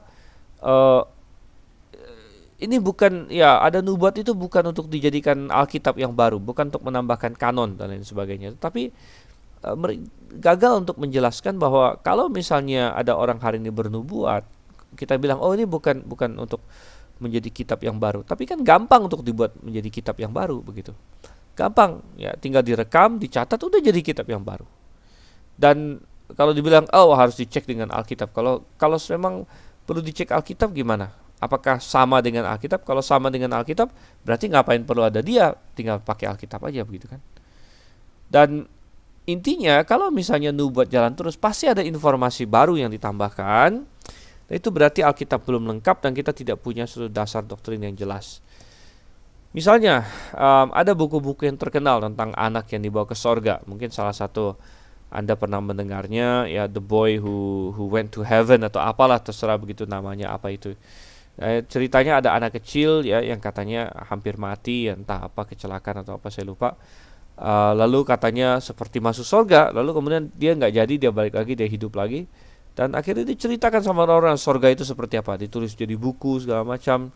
S1: ini bukan, ya, ada nubuat itu bukan untuk dijadikan Alkitab yang baru, bukan untuk menambahkan kanon dan lain sebagainya, tapi gagal untuk menjelaskan bahwa kalau misalnya ada orang hari ini bernubuat, kita bilang ini bukan untuk menjadi kitab yang baru, tapi kan gampang untuk dibuat menjadi kitab yang baru begitu. Gampang ya, tinggal direkam, dicatat, udah jadi kitab yang baru. Dan kalau dibilang harus dicek dengan Alkitab, kalau memang perlu dicek Alkitab gimana? Apakah sama dengan Alkitab? Kalau sama dengan Alkitab, berarti ngapain perlu ada dia? Tinggal pakai Alkitab aja begitu kan. Dan intinya kalau misalnya nubuat jalan terus, pasti ada informasi baru yang ditambahkan. Itu berarti Alkitab belum lengkap dan kita tidak punya suatu dasar doktrin yang jelas. Misalnya ada buku-buku yang terkenal tentang anak yang dibawa ke sorga. Mungkin salah satu Anda pernah mendengarnya, ya, The Boy Who Went to Heaven atau apalah, terserah begitu namanya apa itu. Ceritanya ada anak kecil ya yang katanya hampir mati, entah apa kecelakaan atau apa saya lupa. Lalu katanya seperti masuk sorga, lalu kemudian dia nggak jadi, dia balik lagi, dia hidup lagi. Dan akhirnya diceritakan sama orang sorga itu seperti apa, ditulis jadi buku segala macam.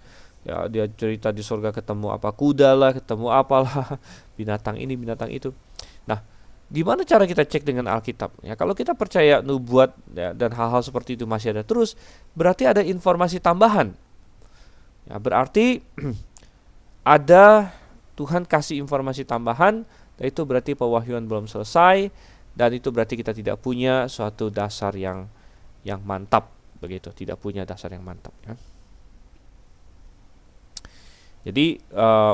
S1: Ya, dia cerita di sorga ketemu apa, kuda lah, ketemu apalah, binatang ini, binatang itu. Nah, gimana cara kita cek dengan Alkitab? Ya, kalau kita percaya nubuat ya, dan hal-hal seperti itu masih ada terus, berarti ada informasi tambahan. Ya, berarti ada Tuhan kasih informasi tambahan, dan itu berarti pewahyuan belum selesai, dan itu berarti kita tidak punya suatu dasar yang mantap, begitu, tidak punya dasar yang mantap ya. Jadi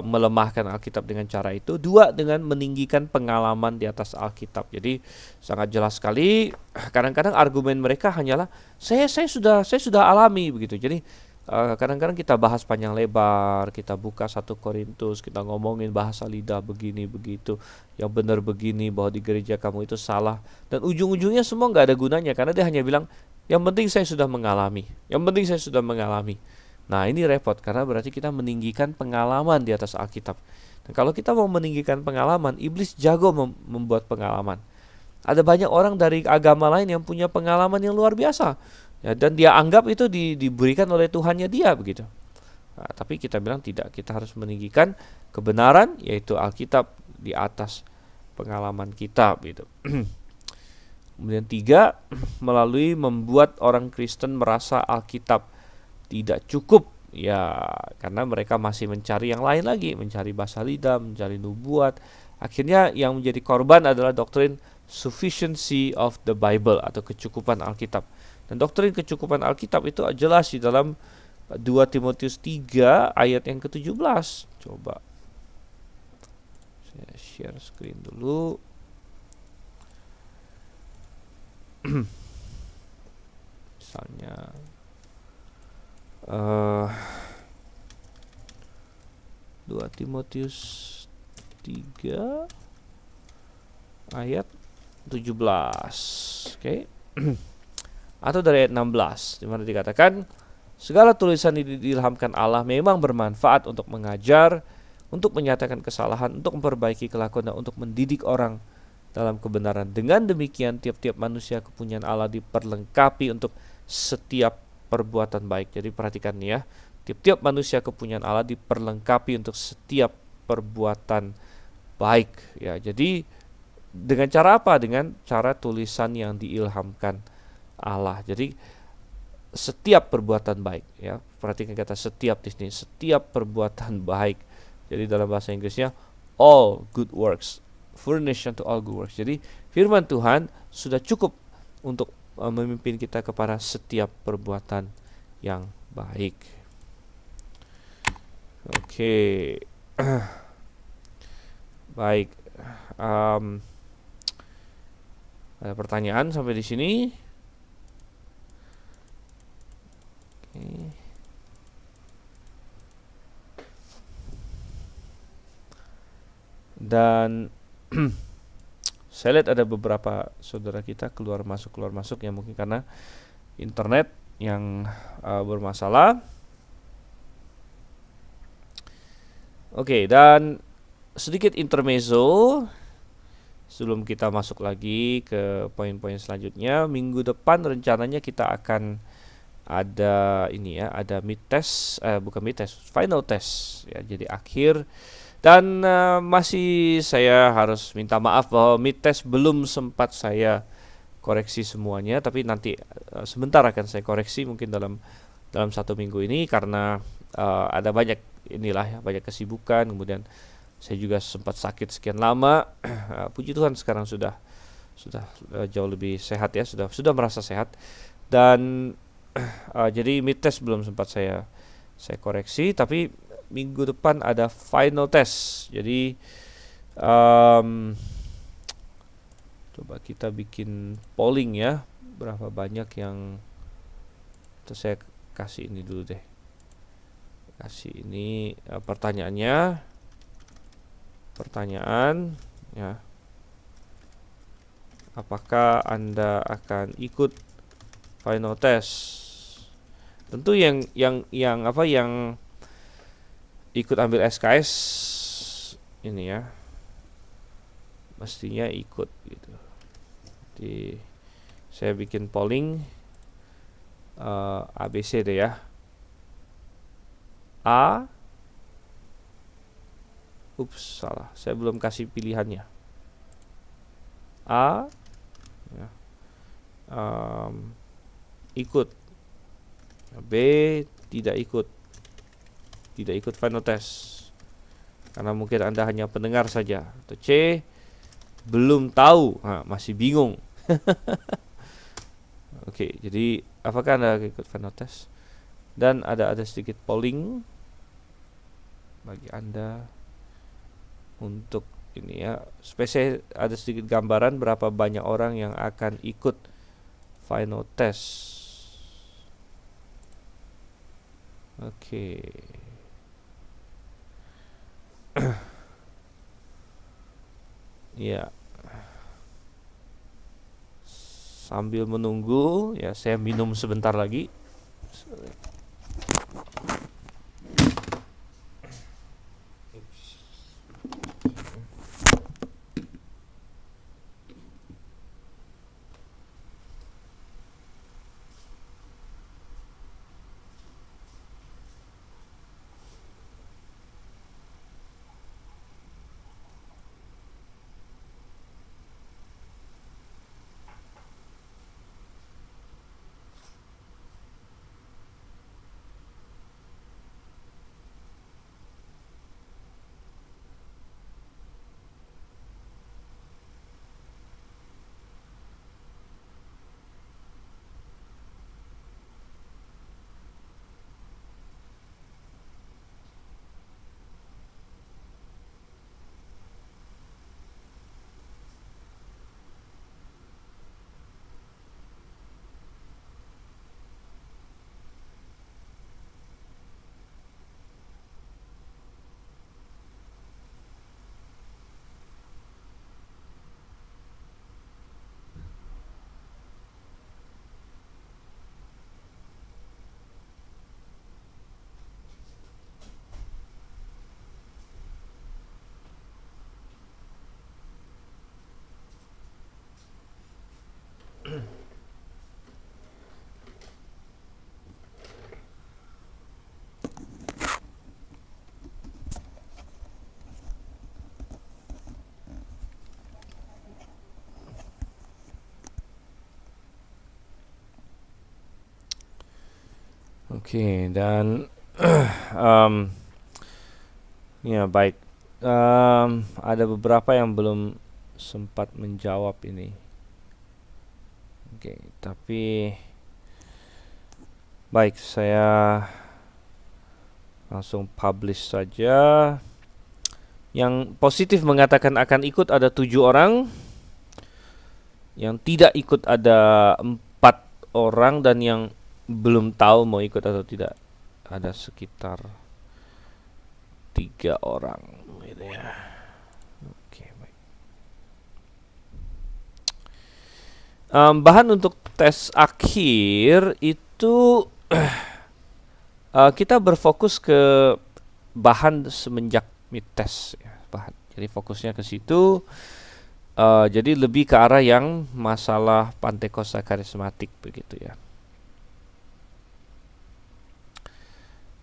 S1: melemahkan Alkitab dengan cara itu. Dua, dengan meninggikan pengalaman di atas Alkitab. Jadi sangat jelas sekali. Kadang-kadang argumen mereka hanyalah saya sudah alami begitu. Jadi kadang-kadang kita bahas panjang lebar, kita buka 1 Korintus, kita ngomongin bahasa lidah begini begitu, yang benar begini, bahwa di gereja kamu itu salah, dan ujung-ujungnya semua nggak ada gunanya karena dia hanya bilang yang penting saya sudah mengalami, yang penting saya sudah mengalami. Nah, ini repot karena berarti kita meninggikan pengalaman di atas Alkitab. Dan kalau kita mau meninggikan pengalaman, iblis jago membuat pengalaman. Ada banyak orang dari agama lain yang punya pengalaman yang luar biasa. Ya, dan dia anggap itu diberikan oleh Tuhannya dia begitu. Nah, tapi kita bilang tidak, kita harus meninggikan kebenaran yaitu Alkitab di atas pengalaman kita gitu. Kemudian 3, melalui membuat orang Kristen merasa Alkitab tidak cukup ya, karena mereka masih mencari yang lain lagi, mencari bahasa lidah, mencari nubuat. Akhirnya yang menjadi korban adalah doktrin sufficiency of the Bible atau kecukupan Alkitab. Dan doktrin kecukupan Alkitab itu jelas di dalam 2 Timotius 3 ayat yang ke-17. Coba saya share screen dulu. Misalnya 2 Timotius 3 ayat 17. Oke. Atau dari ayat 16 di mana dikatakan segala tulisan diilhamkan Allah memang bermanfaat untuk mengajar, untuk menyatakan kesalahan, untuk memperbaiki kelakuan, dan untuk mendidik orang dalam kebenaran. Dengan demikian tiap-tiap manusia kepunyaan Allah diperlengkapi untuk setiap perbuatan baik. Jadi perhatikan nih ya, tiap-tiap manusia kepunyaan Allah diperlengkapi untuk setiap perbuatan baik ya. Jadi dengan cara apa? Dengan cara tulisan yang diilhamkan Allah. Jadi setiap perbuatan baik ya. Perhatikan kata setiap di sini, setiap perbuatan baik. Jadi dalam bahasa Inggrisnya all good works, furnish unto all good works. Jadi firman Tuhan sudah cukup untuk memimpin kita kepada setiap perbuatan yang baik. Oke. Baik. Ada pertanyaan sampai di sini? Dan saya lihat ada beberapa saudara kita keluar masuk yang mungkin karena internet yang bermasalah. Oke, dan sedikit intermezzo sebelum kita masuk lagi ke poin-poin selanjutnya. Minggu depan rencananya kita akan ada ini ya, ada mid test, bukan mid test, final test ya, jadi akhir. Dan masih saya harus minta maaf bahwa mid test belum sempat saya koreksi semuanya, tapi nanti sebentar akan saya koreksi mungkin dalam 1 minggu ini karena ada banyak inilah ya, banyak kesibukan. Kemudian saya juga sempat sakit sekian lama. Puji Tuhan sekarang sudah jauh lebih sehat ya, sudah merasa sehat. Dan jadi mid test belum sempat saya Saya koreksi, tapi minggu depan ada final test. Jadi coba kita bikin polling ya, berapa banyak yang, terus saya kasih ini dulu deh, kasih ini pertanyaan ya, apakah Anda akan ikut final test? Tentu yang ikut ambil SKS ini ya, mestinya ikut gitu. Jadi saya bikin polling ABC deh ya. Salah, saya belum kasih pilihannya. A ya, ikut. B tidak ikut final test karena mungkin Anda hanya pendengar saja. Atau C, belum tahu, masih bingung. Oke, jadi apakah Anda ikut final test? Dan ada sedikit polling bagi Anda untuk ini ya, spesial, ada sedikit gambaran berapa banyak orang yang akan ikut final test. Oke. Ya. Sambil menunggu ya, saya minum sebentar lagi. Oke, dan ya baik, ada beberapa yang belum sempat menjawab ini. Oke, tapi baik, saya langsung publish saja. Yang positif mengatakan akan ikut ada 7 orang, yang tidak ikut ada 4 orang, dan yang belum tahu mau ikut atau tidak ada sekitar 3 orang gitu ya. Oke, baik. Bahan untuk tes akhir itu kita berfokus ke bahan semenjak mid test ya, bahan. Jadi fokusnya ke situ. Jadi lebih ke arah yang masalah pantecosakarismatik begitu ya.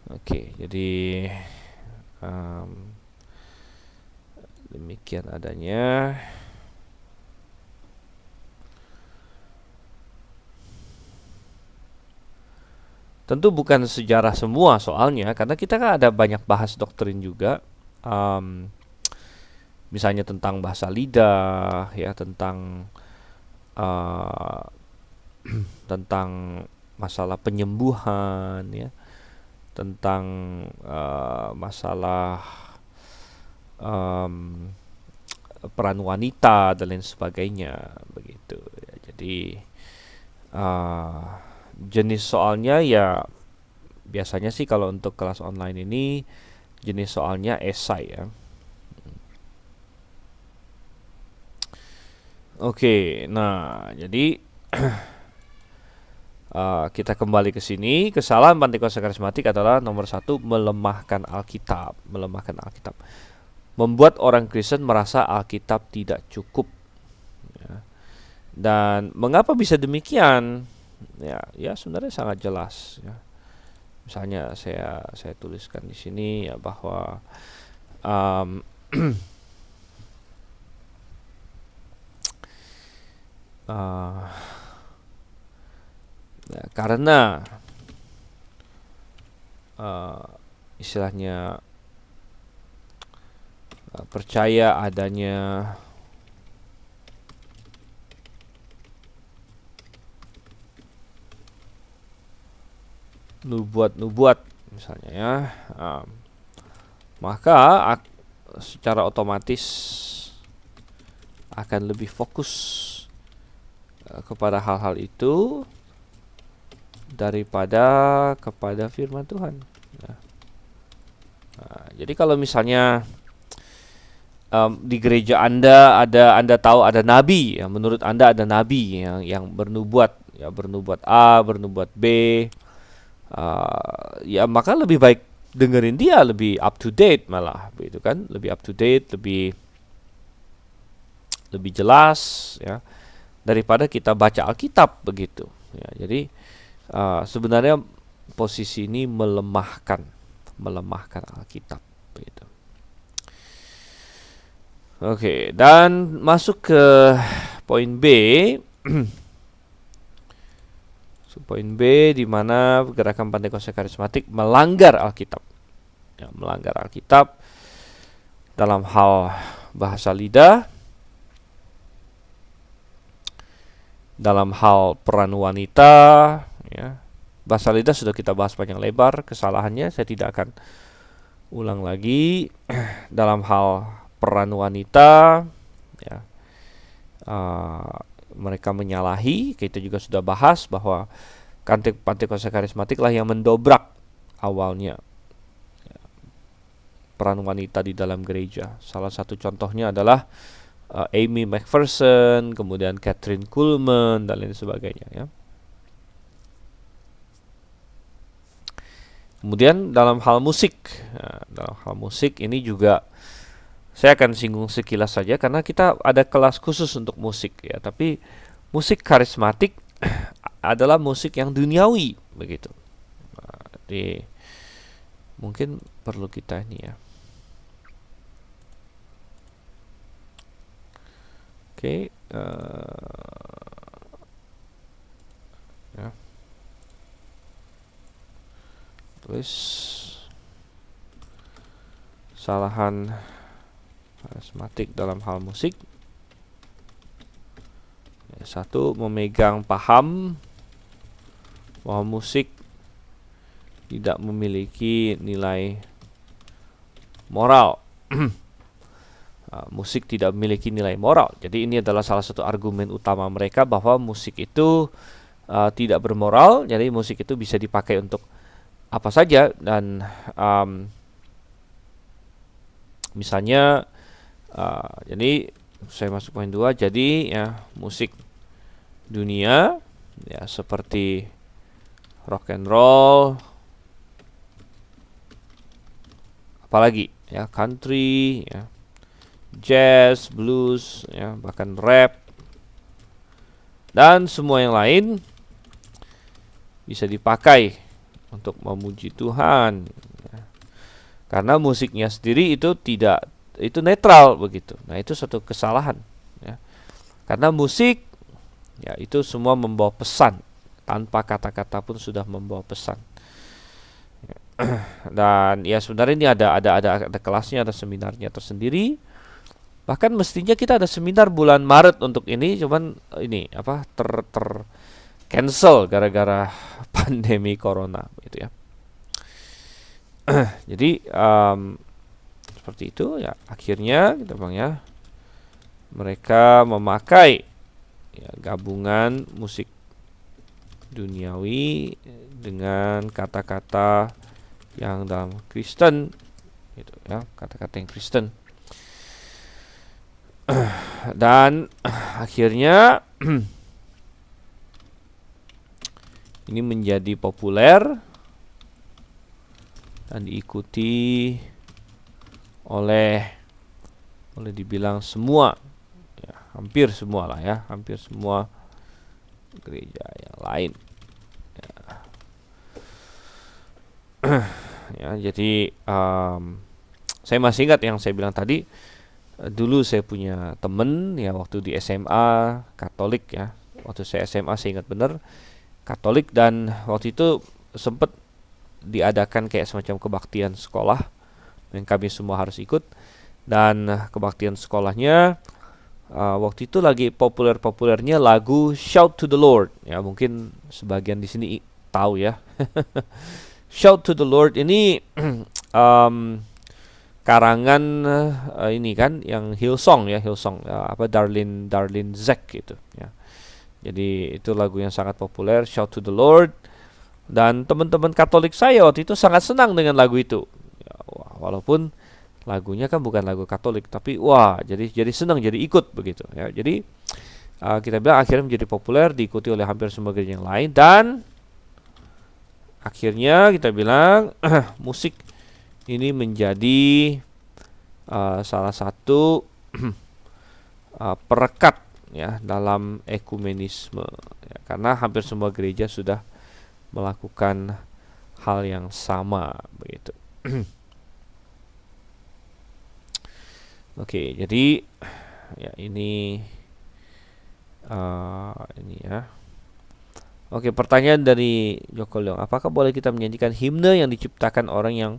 S1: Oke, jadi demikian adanya. Tentu bukan sejarah semua soalnya, karena kita kan ada banyak bahas doktrin juga. Misalnya tentang bahasa lidah, ya, tentang tentang masalah penyembuhan, ya, tentang masalah um, peran wanita dan lain sebagainya begitu ya. Jadi uh, jenis soalnya ya biasanya sih kalau untuk kelas online ini jenis soalnya esai ya. Oke, nah jadi kita kembali ke sini. Kesalahan Pantekosta karismatik adalah nomor satu, melemahkan Alkitab, melemahkan Alkitab, membuat orang Kristen merasa Alkitab tidak cukup. Ya. Dan mengapa bisa demikian? Ya sebenarnya sangat jelas. Ya. Misalnya saya tuliskan di sini ya bahwa um, ya, karena istilahnya percaya adanya nubuat-nubuat misalnya ya, maka secara otomatis akan lebih fokus kepada hal-hal itu daripada kepada firman Tuhan. Nah, jadi kalau misalnya di gereja Anda tahu ada nabi, ya, menurut Anda ada nabi yang bernubuat, ya bernubuat A, bernubuat B, ya maka lebih baik dengerin dia, lebih up to date malah, begitu kan? Lebih up to date, lebih jelas, ya daripada kita baca Alkitab begitu. Ya, jadi sebenarnya posisi ini melemahkan Alkitab begitu. Oke, dan masuk ke poin B. Poin B di mana gerakan Pantekosta karismatik melanggar Alkitab. Ya, melanggar Alkitab dalam hal bahasa lidah, dalam hal peran wanita, ya. Bahasa lidah sudah kita bahas panjang lebar kesalahannya, saya tidak akan ulang lagi. Dalam hal peran wanita, ya, mereka menyalahi. Kita juga sudah bahas bahwa Pantekosta karismatik lah yang mendobrak awalnya peran wanita di dalam gereja. Salah satu contohnya adalah Amy McPherson, kemudian Catherine Kuhlman dan lain sebagainya ya. Kemudian dalam hal musik, ini juga saya akan singgung sekilas saja karena kita ada kelas khusus untuk musik ya. Tapi musik karismatik adalah musik yang duniawi begitu. Jadi mungkin perlu kita ini ya. Oke, ya. Tulis kesalahan karismatik dalam hal musik. Ya, satu, memegang paham bahwa musik tidak memiliki nilai moral. Musik tidak memiliki nilai moral. Jadi ini adalah salah satu argumen utama mereka bahwa musik itu tidak bermoral. Jadi musik itu bisa dipakai untuk apa saja dan misalnya jadi saya masuk poin 2. Jadi ya musik dunia ya seperti rock and roll, apalagi ya country ya, jazz, blues, ya, bahkan rap, dan semua yang lain bisa dipakai untuk memuji Tuhan, ya. Karena musiknya sendiri itu netral begitu. Nah itu suatu kesalahan, ya. Karena musik, ya itu semua membawa pesan, tanpa kata-kata pun sudah membawa pesan. Dan ya sebenarnya ini ada kelasnya, ada seminarnya tersendiri. Bahkan mestinya kita ada seminar bulan Maret untuk ini, cuman ini apa cancel gara-gara pandemi corona gitu ya. Jadi seperti itu ya. Akhirnya kita bilang ya, mereka memakai ya, gabungan musik duniawi dengan kata-kata yang dalam Kristen, gitu ya, kata-kata yang Kristen. Dan akhirnya ini menjadi populer dan diikuti oleh dibilang semua ya, hampir semua lah ya, hampir semua gereja yang lain ya. Ya, jadi saya masih ingat yang saya bilang tadi. Dulu saya punya temen ya waktu di SMA Katolik ya. Waktu saya SMA saya ingat benar Katolik, dan waktu itu sempat diadakan kayak semacam kebaktian sekolah yang kami semua harus ikut. Dan kebaktian sekolahnya waktu itu lagi populer-populernya lagu Shout to the Lord ya, mungkin sebagian di sini tahu ya. Shout to the Lord ini karangan ini kan yang Hillsong ya, Hillsong apa Darlene Zschech gitu ya. Jadi itu lagu yang sangat populer, Shout to the Lord, dan teman-teman Katolik saya waktu itu sangat senang dengan lagu itu. Ya, walaupun lagunya kan bukan lagu Katolik, tapi wah jadi senang, jadi ikut begitu ya. Jadi kita bilang akhirnya menjadi populer, diikuti oleh hampir semua gereja yang lain, dan akhirnya kita bilang musik ini menjadi salah satu perekat ya dalam ekumenisme ya, karena hampir semua gereja sudah melakukan hal yang sama begitu. Oke, jadi ya ini ya. Oke, pertanyaan dari Joko Leong, apakah boleh kita menyanyikan himne yang diciptakan orang yang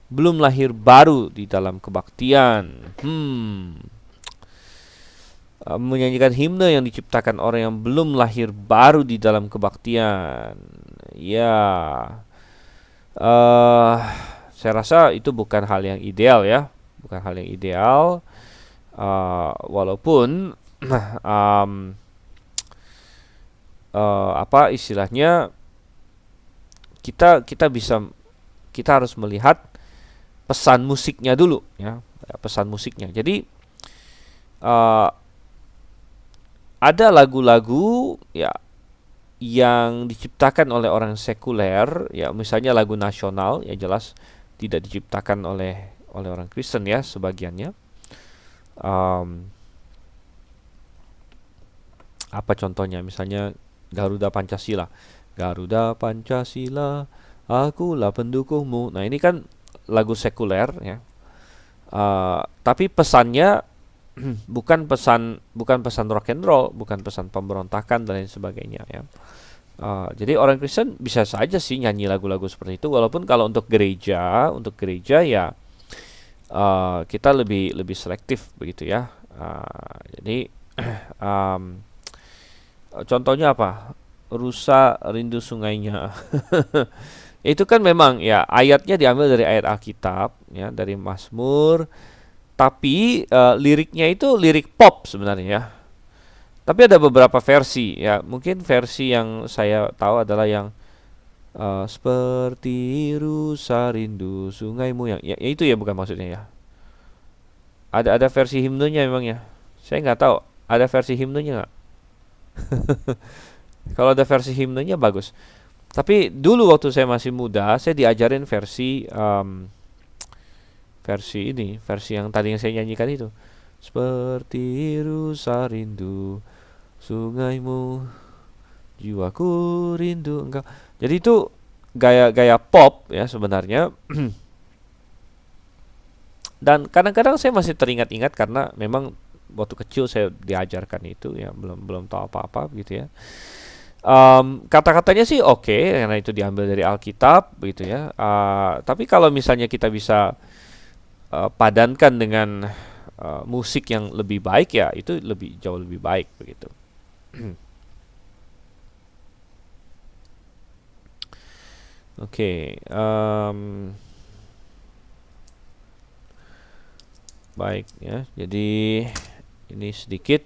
S1: belum lahir baru di dalam kebaktian? Menyanyikan himne yang diciptakan orang yang belum lahir baru di dalam kebaktian. Ya, saya rasa itu bukan hal yang ideal ya, bukan hal yang ideal. Walaupun apa istilahnya, kita harus melihat pesan musiknya dulu ya, pesan musiknya. Jadi ada lagu-lagu ya yang diciptakan oleh orang sekuler ya, misalnya lagu nasional ya, jelas tidak diciptakan oleh orang Kristen ya, sebagiannya. Apa contohnya? Misalnya Garuda Pancasila, Garuda Pancasila, akulah pendukungmu. Nah, ini kan lagu sekuler ya, tapi pesannya bukan pesan rock and roll, bukan pesan pemberontakan dan lain sebagainya ya. Jadi orang Kristen bisa saja sih nyanyi lagu-lagu seperti itu, walaupun kalau untuk gereja ya kita lebih selektif begitu ya. Jadi contohnya apa? Rusa rindu sungainya. Itu kan memang ya ayatnya diambil dari ayat Alkitab ya, dari Mazmur, tapi liriknya itu lirik pop sebenarnya ya. Tapi ada beberapa versi ya. Mungkin versi yang saya tahu adalah yang seperti rusa rindu sungaimu, yang ya, itu ya bukan maksudnya ya. Ada versi himnenya memang ya. Saya nggak tahu. Ada versi himnenya nggak? Kalau ada versi himnenya bagus. Tapi dulu waktu saya masih muda, saya diajarin versi versi yang tadi yang saya nyanyikan itu. Seperti rusa rindu sungaimu, jiwaku rindu engkau. Jadi itu gaya-gaya pop ya sebenarnya. Dan kadang-kadang saya masih teringat-ingat karena memang waktu kecil saya diajarkan itu ya, belum tahu apa-apa gitu ya. Kata-katanya sih oke, karena itu diambil dari Alkitab gitu ya. Tapi kalau misalnya kita bisa padankan dengan musik yang lebih baik ya, itu jauh lebih baik begitu. Oke, Baik ya. Jadi ini sedikit.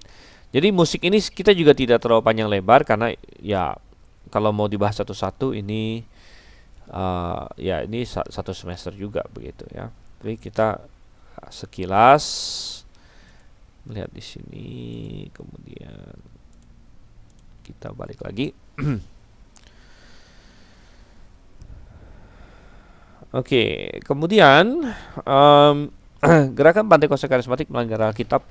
S1: Jadi musik ini kita juga tidak terlalu panjang lebar karena ya kalau mau dibahas satu-satu ini ya ini satu semester juga begitu ya. Tapi kita sekilas melihat di sini, kemudian kita balik lagi. Oke, kemudian gerakan Pantekosta karismatik melanggar Alkitab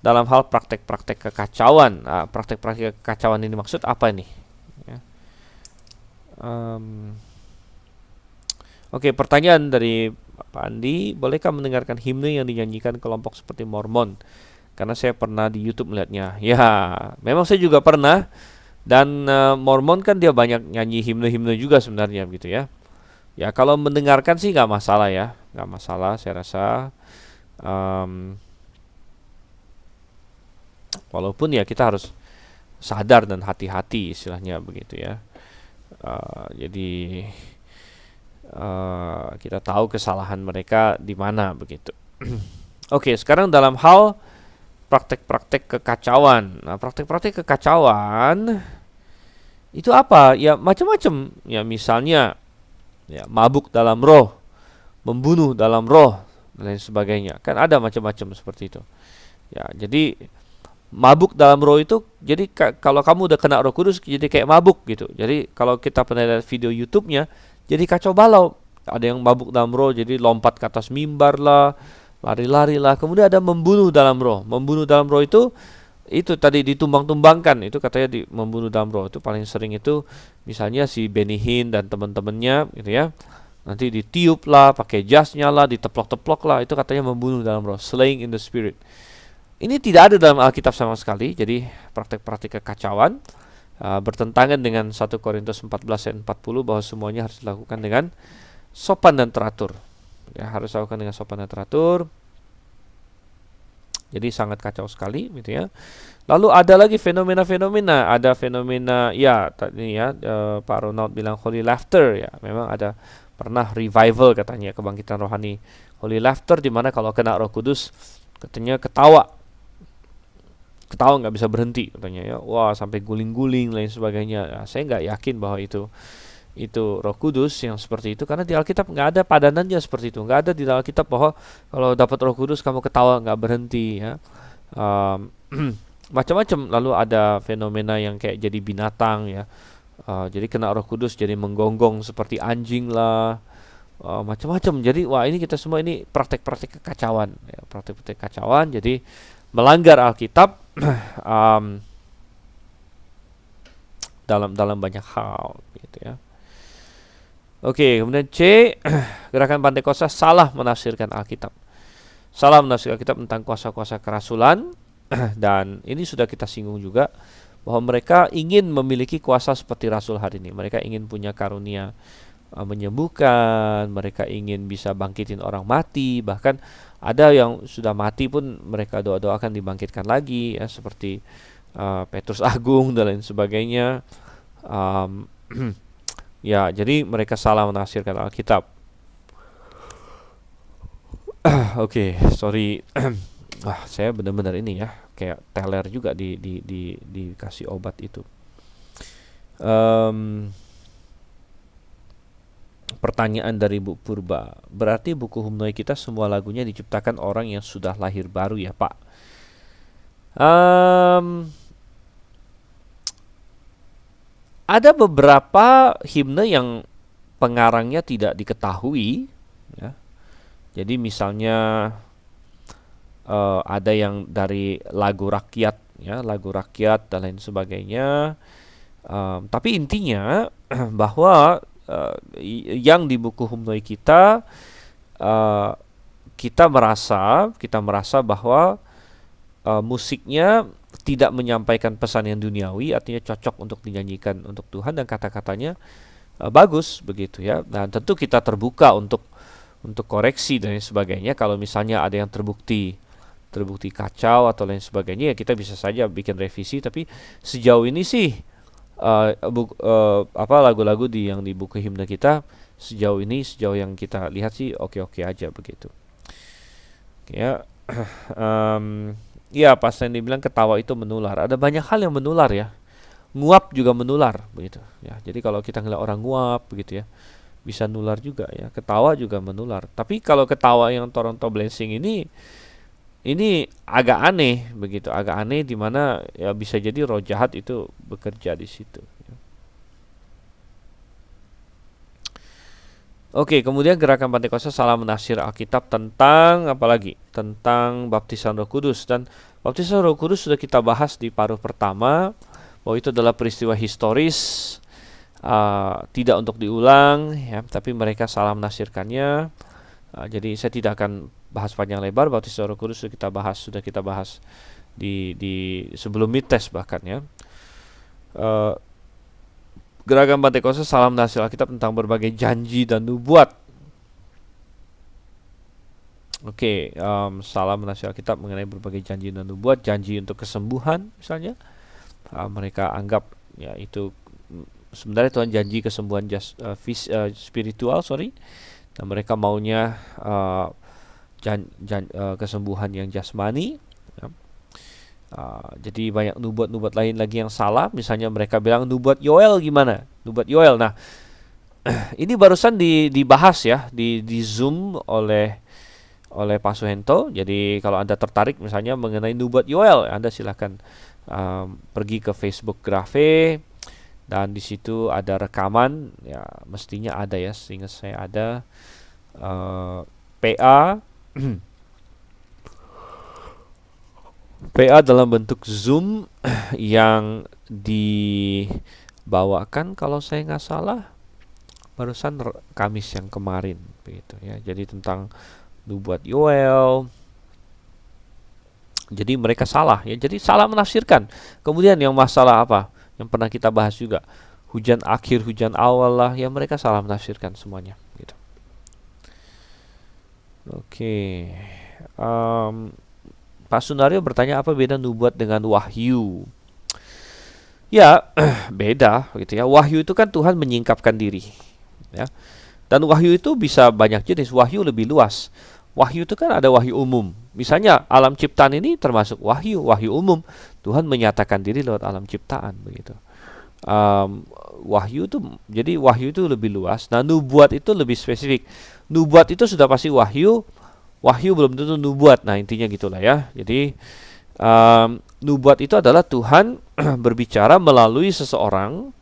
S1: dalam hal praktek-praktek kekacauan. Praktek-praktek kekacauan ini maksud apa ini? Ya. Oke, pertanyaan dari Pak Andi, bolehkah mendengarkan himne yang dinyanyikan kelompok seperti Mormon? Karena saya pernah di YouTube melihatnya. Ya, memang saya juga pernah. Dan Mormon kan dia banyak nyanyi himne-himne juga sebenarnya gitu ya. Ya kalau mendengarkan sih nggak masalah ya, nggak masalah saya rasa. Walaupun ya kita harus sadar dan hati-hati istilahnya begitu ya. Jadi kita tahu kesalahan mereka di mana begitu. Oke, sekarang dalam hal praktek-praktek kekacauan. Nah, praktek-praktek kekacauan itu apa? Ya macam-macam. Ya misalnya ya mabuk dalam roh, membunuh dalam roh dan lain sebagainya. Kan ada macam-macam seperti itu. Ya, jadi mabuk dalam roh itu jadi kalau kamu udah kena Roh Kudus jadi kayak mabuk gitu. Jadi kalau kita pernah lihat video YouTube-nya jadi kacau balau. Ada yang mabuk dalam roh jadi lompat ke atas mimbar lah, lari-lari lah. Kemudian ada membunuh dalam roh. Membunuh dalam roh itu tadi ditumbang-tumbangkan, itu katanya membunuh dalam roh. Itu paling sering itu misalnya si Benny Hinn dan teman-temannya gitu ya. Nanti ditiup lah, pakai jasnya lah, diteplok-teplok lah, itu katanya membunuh dalam roh, slaying in the spirit. Ini tidak ada dalam Alkitab sama sekali. Jadi praktek-praktek kekacauan bertentangan dengan 1 Korintus 14 ayat 40 bahwa semuanya harus dilakukan dengan sopan dan teratur. Ya, harus dilakukan dengan sopan dan teratur. Jadi sangat kacau sekali gitu ya. Lalu ada lagi fenomena-fenomena, ada fenomena ya tadi ya Pak Ronald bilang holy laughter ya. Memang ada pernah revival katanya kebangkitan rohani holy laughter di mana kalau kena Roh Kudus katanya ketawa nggak bisa berhenti katanya ya, wah sampai guling-guling lain sebagainya. Ya, saya nggak yakin bahwa itu Roh Kudus yang seperti itu karena di Alkitab nggak ada padanannya seperti itu, nggak ada di dalam Alkitab bahwa kalau dapat Roh Kudus kamu ketawa nggak berhenti ya. Macam-macam. Lalu ada fenomena yang kayak jadi binatang ya, jadi kena Roh Kudus jadi menggonggong seperti anjing lah, macam-macam. Jadi wah ini kita semua ini praktek-praktek kekacauan ya, praktek-praktek kekacauan jadi melanggar Alkitab dalam banyak hal gitu ya. Oke, kemudian C, gerakan Pantekosta salah menafsirkan Alkitab. Salah menafsirkan Alkitab tentang kuasa-kuasa kerasulan dan ini sudah kita singgung juga bahwa mereka ingin memiliki kuasa seperti rasul hari ini. Mereka ingin punya karunia menyembuhkan, mereka ingin bisa bangkitin orang mati, bahkan ada yang sudah mati pun mereka doa-doakan dibangkitkan lagi ya, seperti Petrus Agung dan lain sebagainya. Ya, jadi mereka salah menafsirkan Alkitab. Oke, sorry. Saya benar-benar ini ya, kayak teler juga dikasih obat itu. Pertanyaan dari Bu Purba, berarti buku Humnoe kita semua lagunya diciptakan orang yang sudah lahir baru ya Pak? Ada beberapa himne yang pengarangnya tidak diketahui ya. Jadi misalnya ada yang dari lagu rakyat ya, lagu rakyat dan lain sebagainya. Tapi intinya bahwa yang di buku Humnoe kita kita merasa bahwa musiknya tidak menyampaikan pesan yang duniawi, artinya cocok untuk dinyanyikan untuk Tuhan dan kata-katanya bagus begitu ya. Dan tentu kita terbuka untuk koreksi dan lain sebagainya. Kalau misalnya ada yang terbukti kacau atau lain sebagainya ya kita bisa saja bikin revisi. Tapi sejauh ini sih lagu-lagu yang di buku himne kita sejauh yang kita lihat sih oke-oke aja begitu. Ya. Ya pas yang dibilang ketawa itu menular. Ada banyak hal yang menular ya. Nguap juga menular begitu ya. Jadi kalau kita ngeliat orang nguap begitu ya, bisa nular juga ya. Ketawa juga menular. Tapi kalau ketawa yang Toronto Blessing ini agak aneh begitu, agak aneh di mana ya bisa jadi roh jahat itu bekerja di situ. Oke, kemudian gerakan Pantekosta salah menafsir Alkitab tentang apa lagi? Tentang baptisan Roh Kudus, dan baptisan Roh Kudus sudah kita bahas di paruh pertama bahwa itu adalah peristiwa historis, tidak untuk diulang ya, tapi mereka salah menafsirkannya. Jadi saya tidak akan bahas panjang lebar. Baptisan Roh Kudus sudah kita bahas di sebelum mites bahkan ya. Uh, Gerakan Pantekosta salah menafsir Alkitab tentang berbagai janji dan nubuat. Oke, salah menafsir Alkitab mengenai berbagai janji dan nubuat. Janji untuk kesembuhan misalnya, mereka anggap ya itu sebenarnya Tuhan janji kesembuhan spiritual, dan mereka maunya kesembuhan yang jasmani ya. Jadi banyak nubuat-nubuat lain lagi yang salah. Misalnya mereka bilang nubuat Yoel gimana? Nubuat Yoel. Nah, ini barusan dibahas ya di Zoom oleh Pak Suhento. Jadi kalau Anda tertarik misalnya mengenai nubuat Yoel, Anda silakan pergi ke Facebook Grafe, dan di situ ada rekaman ya, mestinya ada ya, seingat saya ada PA PA dalam bentuk Zoom yang dibawakan kalau saya nggak salah barusan Kamis yang kemarin begitu ya. Jadi tentang nubuat Yoel. Jadi mereka salah ya. Jadi salah menafsirkan. Kemudian yang masalah apa? Yang pernah kita bahas juga. Hujan akhir, hujan awal lah, ya mereka salah menafsirkan semuanya gitu. Oke. Pak Sunario bertanya apa beda nubuat dengan wahyu? Ya, beda gitu ya. Wahyu itu kan Tuhan menyingkapkan diri, ya. Dan wahyu itu bisa banyak jenis. Wahyu lebih luas. Wahyu itu kan ada wahyu umum. Misalnya alam ciptaan ini termasuk wahyu umum. Tuhan menyatakan diri lewat alam ciptaan begitu. Wahyu itu, jadi wahyu itu lebih luas. Nah, nubuat itu lebih spesifik. Nubuat itu sudah pasti wahyu. Wahyu belum tentu nubuat. Nah, intinya gitulah ya. Jadi nubuat itu adalah Tuhan berbicara melalui seseorang.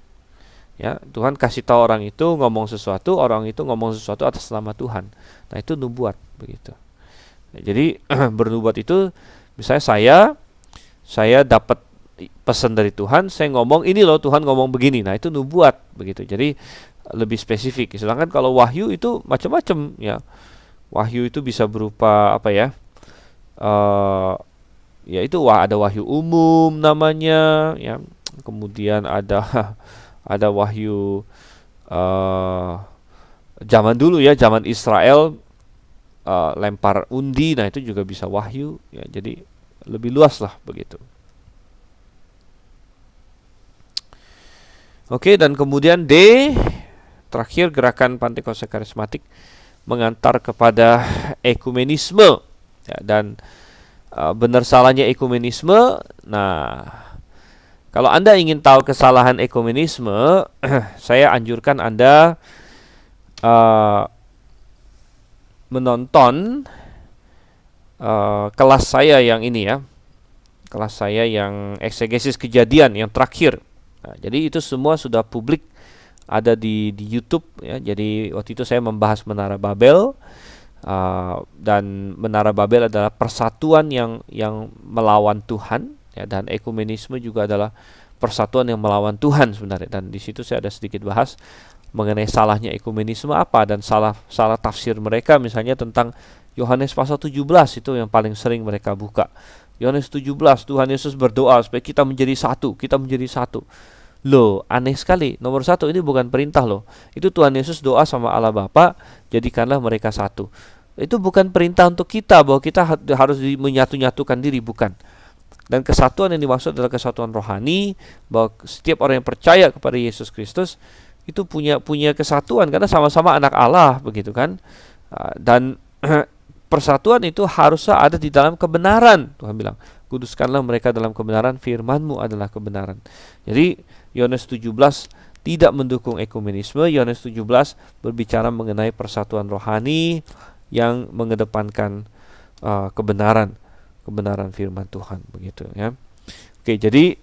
S1: Ya, Tuhan kasih tahu orang itu ngomong sesuatu, orang itu ngomong sesuatu atas nama Tuhan. Nah, itu nubuat begitu. Nah, jadi bernubuat itu misalnya saya dapat pesan dari Tuhan, saya ngomong ini loh Tuhan ngomong begini. Nah, itu nubuat begitu. Jadi lebih spesifik. Sedangkan kalau wahyu itu macam-macam ya. Wahyu itu bisa berupa apa ya? Ya itu ada wahyu umum namanya ya. Kemudian ada ada wahyu zaman dulu ya, zaman Israel lempar undi. Nah, itu juga bisa wahyu ya. Jadi lebih luas lah begitu. Oke, dan kemudian D, terakhir gerakan Pantekosta karismatik mengantar kepada ekumenisme ya, dan benar salahnya ekumenisme. Nah, kalau Anda ingin tahu kesalahan ekumenisme, saya anjurkan Anda menonton kelas saya yang ini ya, kelas saya yang eksegesis kejadian yang terakhir. Nah, jadi itu semua sudah publik, ada di YouTube ya. Jadi waktu itu saya membahas Menara Babel, dan Menara Babel adalah persatuan yang melawan Tuhan ya, dan ekumenisme juga adalah persatuan yang melawan Tuhan sebenarnya. Dan di situ saya ada sedikit bahas mengenai salahnya ekumenisme apa, dan salah tafsir mereka misalnya tentang Yohanes pasal 17 itu yang paling sering mereka buka. Yohanes 17, Tuhan Yesus berdoa supaya kita menjadi satu, kita menjadi satu. Loh, aneh sekali. Nomor satu ini bukan perintah loh. Itu Tuhan Yesus doa sama Allah Bapa, jadikanlah mereka satu. Itu bukan perintah untuk kita bahwa kita harus menyatu-nyatukan diri, bukan. Dan kesatuan yang dimaksud adalah kesatuan rohani, bahwa setiap orang yang percaya kepada Yesus Kristus itu punya kesatuan karena sama-sama anak Allah begitu kan. Dan persatuan itu harusnya ada di dalam kebenaran. Tuhan bilang, kuduskanlah mereka dalam kebenaran, firman-Mu adalah kebenaran. Jadi Yohanes 17 tidak mendukung ekumenisme. Yohanes 17 berbicara mengenai persatuan rohani yang mengedepankan kebenaran, kebenaran firman Tuhan, begitu ya. Oke, jadi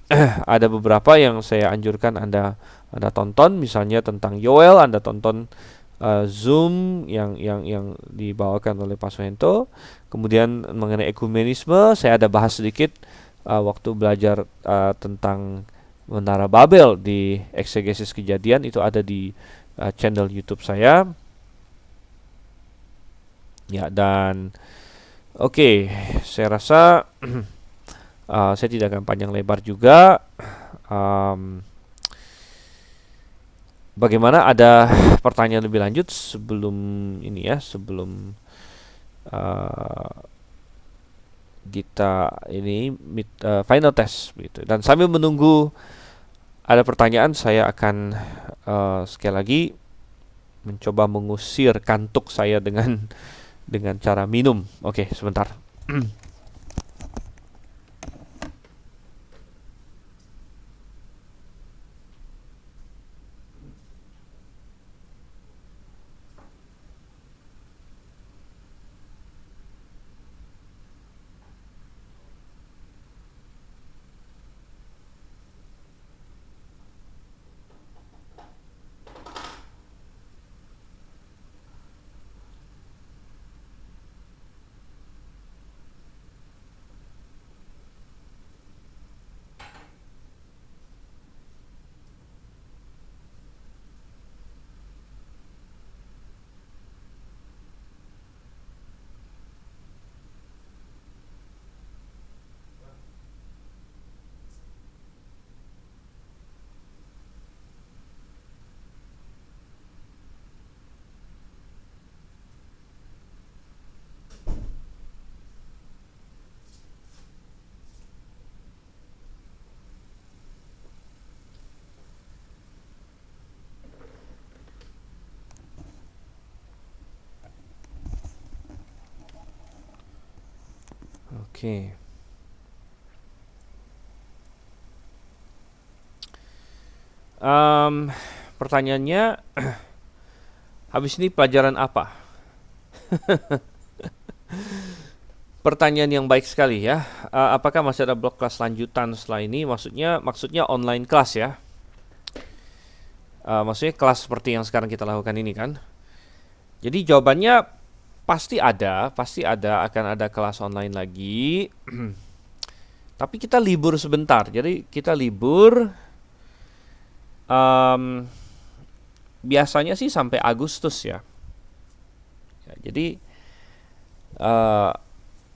S1: ada beberapa yang saya anjurkan Anda tonton, misalnya tentang Yoel, Anda tonton Zoom yang dibawakan oleh Pak Suhento. Kemudian mengenai ekumenisme, saya ada bahas sedikit waktu belajar tentang Menara Babel di Eksegesis Kejadian, itu ada di channel YouTube saya. Ya, dan oke, saya rasa saya tidak akan panjang lebar juga. Bagaimana, ada pertanyaan lebih lanjut sebelum ini ya, sebelum kita ini final test gitu. Dan sambil menunggu ada pertanyaan, saya akan sekali lagi mencoba mengusir kantuk saya dengan cara minum. Oke, sebentar. Oke. Pertanyaannya, habis ini pelajaran apa? Pertanyaan yang baik sekali ya. Apakah masih ada blok kelas lanjutan setelah ini? Maksudnya online kelas ya. Maksudnya kelas seperti yang sekarang kita lakukan ini kan. Jadi jawabannya pasti ada, akan ada kelas online lagi. Tapi kita libur sebentar. Jadi kita libur biasanya sih sampai Agustus ya. Jadi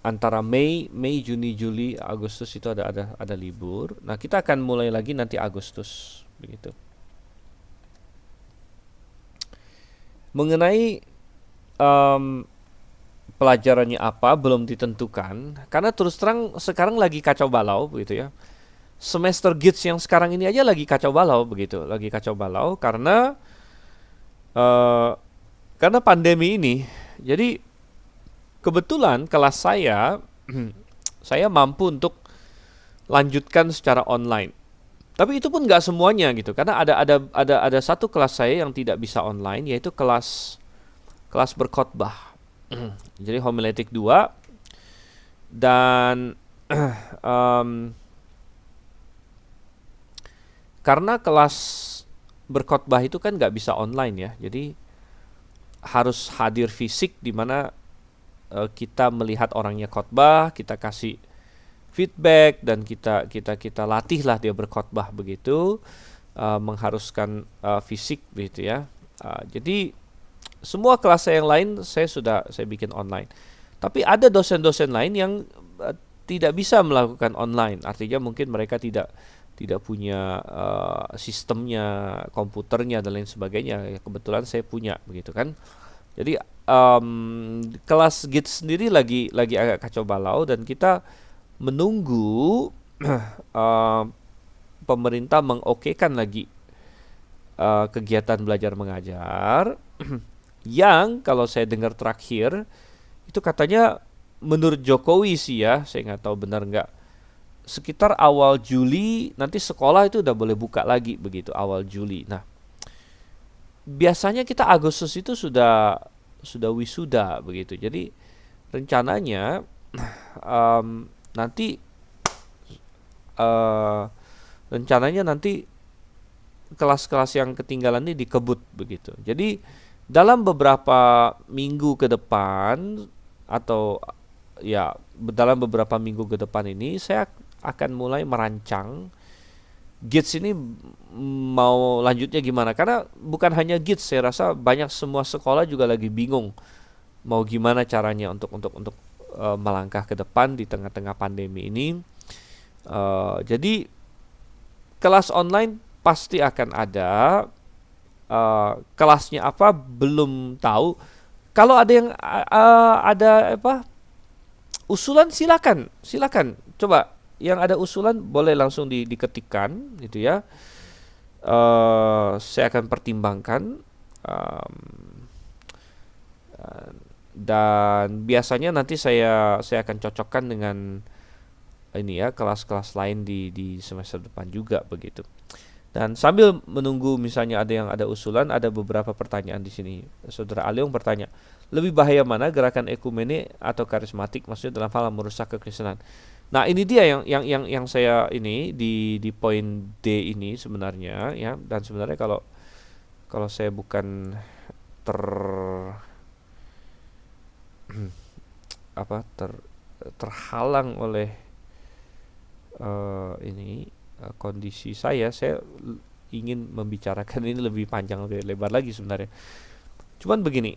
S1: antara Mei, Juni, Juli, Agustus itu ada libur. Nah, kita akan mulai lagi nanti Agustus begitu. Mengenai pelajarannya apa belum ditentukan, karena terus terang sekarang lagi kacau balau begitu ya. Semester GITS yang sekarang ini aja lagi kacau balau begitu, lagi kacau balau karena pandemi ini. Jadi kebetulan kelas saya saya mampu untuk lanjutkan secara online. Tapi itu pun nggak semuanya gitu, karena ada satu kelas saya yang tidak bisa online, yaitu kelas berkhotbah. Jadi homiletik 2 dan karena kelas berkhotbah itu kan nggak bisa online ya, jadi harus hadir fisik di mana kita melihat orangnya khotbah, kita kasih feedback dan kita latihlah dia berkhotbah begitu, mengharuskan fisik begitu ya. Jadi semua kelas saya yang lain saya bikin online. Tapi ada dosen-dosen lain yang tidak bisa melakukan online. Artinya mungkin mereka tidak punya sistemnya, komputernya dan lain sebagainya. Kebetulan saya punya begitu kan. Jadi kelas GITS sendiri lagi agak kacau balau dan kita menunggu pemerintah mengokekan lagi kegiatan belajar mengajar yang kalau saya dengar terakhir Itu katanya menurut Jokowi sih ya, saya nggak tahu benar nggak. Sekitar awal Juli nanti sekolah itu udah boleh buka lagi begitu awal Juli. Nah, biasanya kita Agustus itu sudah wisuda begitu. Jadi rencananya nanti eh, rencananya nanti kelas-kelas yang ketinggalan ini dikebut begitu. Jadi dalam beberapa minggu ke depan atau ya dalam beberapa minggu ke depan ini saya akan mulai merancang Gids ini mau lanjutnya gimana? Karena bukan hanya Gids, saya rasa banyak semua sekolah juga lagi bingung mau gimana caranya untuk melangkah ke depan di tengah-tengah pandemi ini. Jadi kelas online pasti akan ada. Kelasnya apa belum tahu. Kalau ada yang ada apa usulan, silakan coba yang ada usulan boleh langsung diketikkan gitu ya. Saya akan pertimbangkan, um, dan biasanya nanti saya akan cocokkan dengan ini ya kelas-kelas lain di semester depan juga begitu. Dan sambil menunggu misalnya ada yang ada usulan, ada beberapa pertanyaan di sini. Saudara Aliung bertanya, lebih bahaya mana gerakan ekumene atau karismatik, maksudnya dalam hal merusak kekristenan. Nah, ini dia yang saya ini di poin D ini sebenarnya ya. Dan sebenarnya kalau saya bukan apa terhalang oleh kondisi saya ingin membicarakan ini lebih panjang lebih lebar lagi sebenarnya. Cuman begini,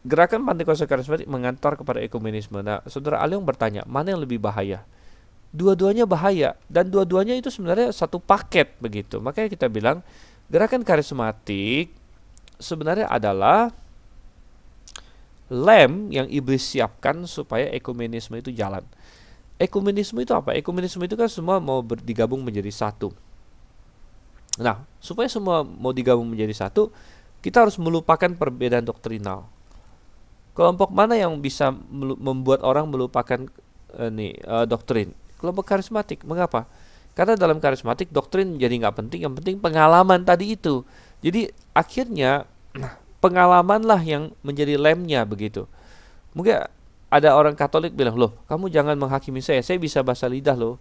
S1: gerakan Pentakosta karismatik mengantar kepada ekumenisme. Nah, saudara Aliung bertanya, mana yang lebih bahaya? Dua-duanya bahaya dan dua-duanya itu sebenarnya satu paket begitu. Makanya kita bilang gerakan karismatik sebenarnya adalah lem yang iblis siapkan supaya ekumenisme itu jalan. Ekumenisme itu apa? Ekumenisme itu kan semua mau digabung menjadi satu. Nah, supaya semua mau digabung menjadi satu, kita harus melupakan perbedaan doktrinal. Kelompok mana yang bisa membuat orang melupakan doktrin? Kelompok karismatik. Mengapa? Karena dalam karismatik doktrin jadi nggak penting, yang penting pengalaman tadi itu. Jadi akhirnya pengalamanlah yang menjadi lemnya begitu. Mungkin ada orang Katolik bilang, loh kamu jangan menghakimi saya bisa bahasa lidah loh.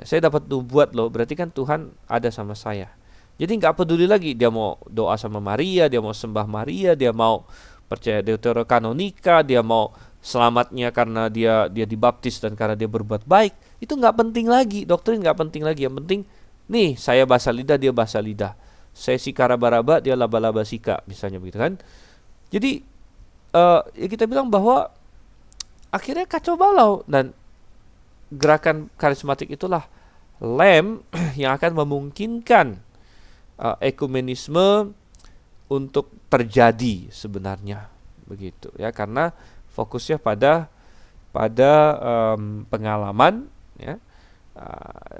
S1: Saya dapat nubuat loh, berarti kan Tuhan ada sama saya. Jadi nggak peduli lagi dia mau doa sama Maria, dia mau sembah Maria, dia mau percaya deuterokanonika, dia mau selamatnya karena dia dibaptis dan karena dia berbuat baik. Itu nggak penting lagi, doktrin nggak penting lagi. Yang penting, nih saya bahasa lidah, dia bahasa lidah. Saya sikara baraba, dia laba-laba sika, misalnya begitu kan. Jadi ya kita bilang bahwa akhirnya kacau balau, dan gerakan karismatik itulah lem yang akan memungkinkan ekumenisme untuk terjadi sebenarnya begitu ya, karena fokusnya pada pengalaman ya.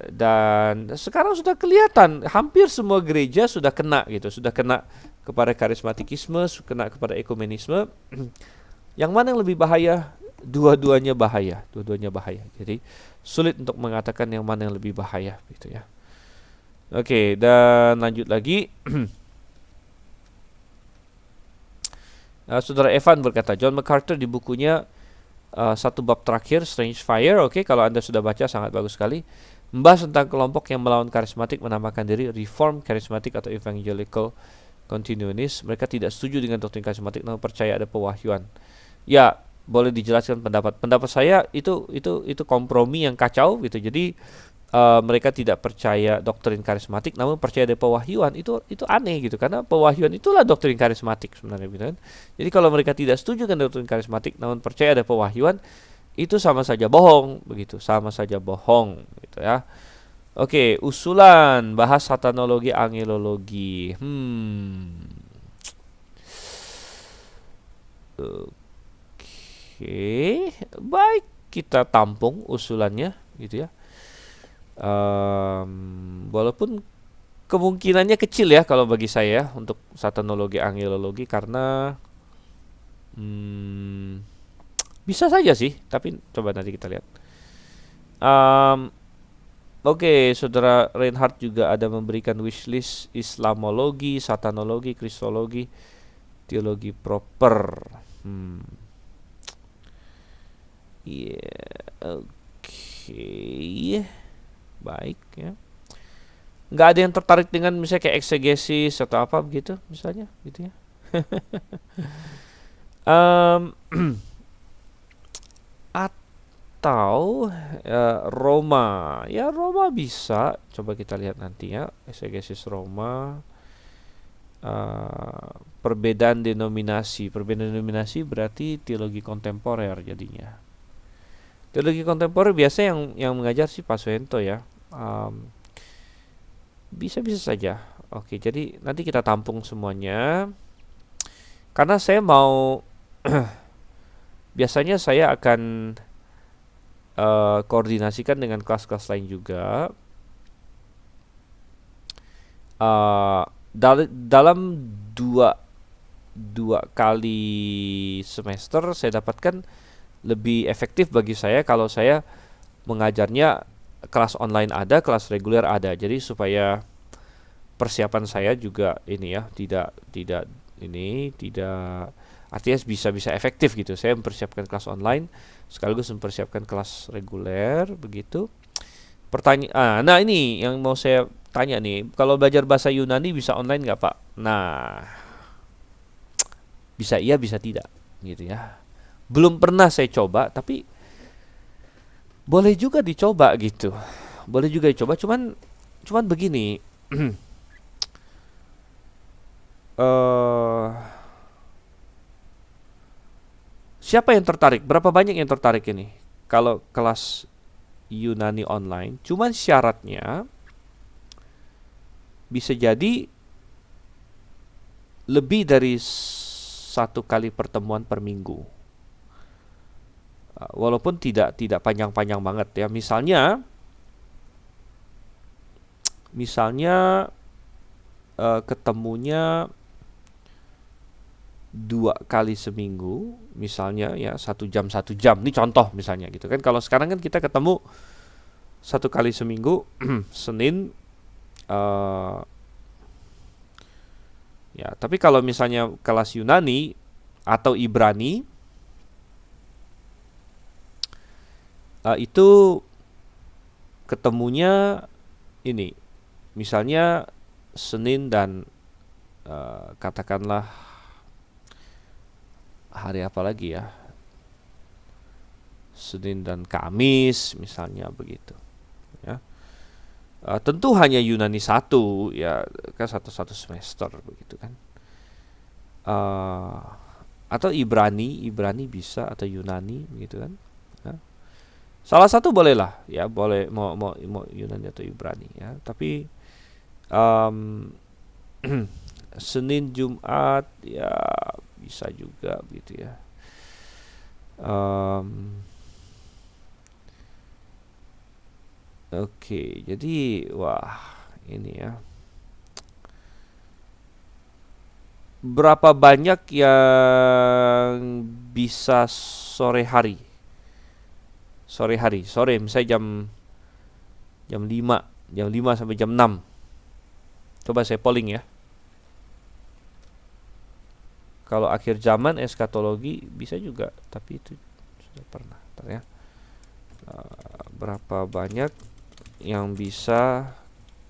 S1: Dan sekarang sudah kelihatan hampir semua gereja sudah kena gitu, sudah kena kepada karismatikisme, kena kepada ekumenisme. Yang mana yang lebih bahaya? Dua-duanya bahaya, Jadi sulit untuk mengatakan yang mana yang lebih bahaya gitu ya. Oke, dan lanjut lagi. Saudara Evan berkata, John MacArthur di bukunya satu bab terakhir, Strange Fire, kalau Anda sudah baca sangat bagus sekali, membahas tentang kelompok yang melawan karismatik menamakan diri Reform Charismatic atau Evangelical Continuous. Mereka tidak setuju dengan doktrin karismatik, namun percaya ada pewahyuan. Ya, boleh dijelaskan pendapat saya itu kompromi yang kacau gitu. Jadi mereka tidak percaya doktrin karismatik namun percaya ada pewahyuan. Itu aneh gitu, karena pewahyuan itulah doktrin karismatik sebenarnya gitu kan. Jadi kalau mereka tidak setuju dengan doktrin karismatik namun percaya ada pewahyuan, itu sama saja bohong begitu, gitu ya. Oke, usulan bahas satanologi, angelologi. Oke, baik, kita tampung usulannya gitu ya. Walaupun kemungkinannya kecil ya kalau bagi saya untuk satanologi, angelologi, karena Hmm, bisa saja sih, tapi coba nanti kita lihat. Um, Oke, Saudara Reinhardt juga ada memberikan wishlist Islamologi, Satanologi, Kristologi, Teologi Proper. Hmm, iya, oke, baik ya. Nggak ada yang tertarik dengan misalnya kayak eksegesis atau apa begitu, misalnya, gitu ya. Um, atau Roma, ya Roma bisa. Coba kita lihat nanti ya, eksegesis Roma. eh, perbedaan denominasi berarti teologi kontemporer jadinya. Teologi kontemporer biasa yang mengajar si Pak Suhento ya. Em, bisa-bisa saja. Oke, jadi nanti kita tampung semuanya. Karena saya mau, biasanya saya akan koordinasikan dengan kelas-kelas lain juga. Eh, dalam dua dua kali semester saya dapatkan lebih efektif bagi saya kalau saya mengajarnya kelas online ada, kelas reguler ada. Jadi supaya persiapan saya juga ini ya, tidak artinya bisa efektif gitu. Saya mempersiapkan kelas online sekaligus mempersiapkan kelas reguler begitu. Nah ini yang mau saya tanya nih, kalau belajar bahasa Yunani bisa online nggak Pak? Nah, bisa iya bisa tidak gitu ya. Belum pernah saya coba, tapi boleh juga dicoba gitu. Boleh juga dicoba, cuman cuman begini. eh Siapa yang tertarik? Berapa banyak yang tertarik ini? Kalau kelas Yunani online, cuman syaratnya bisa jadi lebih dari satu kali pertemuan per minggu. Walaupun tidak panjang-panjang banget ya. Misalnya ketemunya 2 kali seminggu, misalnya ya 1 jam 1 jam. Ini contoh misalnya gitu kan. Kalau sekarang kan kita ketemu 1 kali seminggu, Senin. eh Ya, tapi kalau misalnya kelas Yunani atau Ibrani, itu ketemunya ini, misalnya Senin dan katakanlah hari apa lagi ya, Senin dan Kamis misalnya begitu. Ya, tentu hanya Yunani satu ya, kan satu semester begitu kan. Uh, atau Ibrani bisa atau Yunani begitu kan. Ya. Salah satu boleh lah ya, boleh mau Yunani atau Ibrani ya. Tapi um, Senin Jumat ya bisa juga gitu ya. Um, Oke, jadi wah ini ya. Berapa banyak yang bisa sore hari? Sore misalnya jam 5, sampai jam 6. Coba saya polling ya. Kalau akhir zaman eskatologi bisa juga, tapi itu sudah pernah. Bentar ya. Berapa banyak yang bisa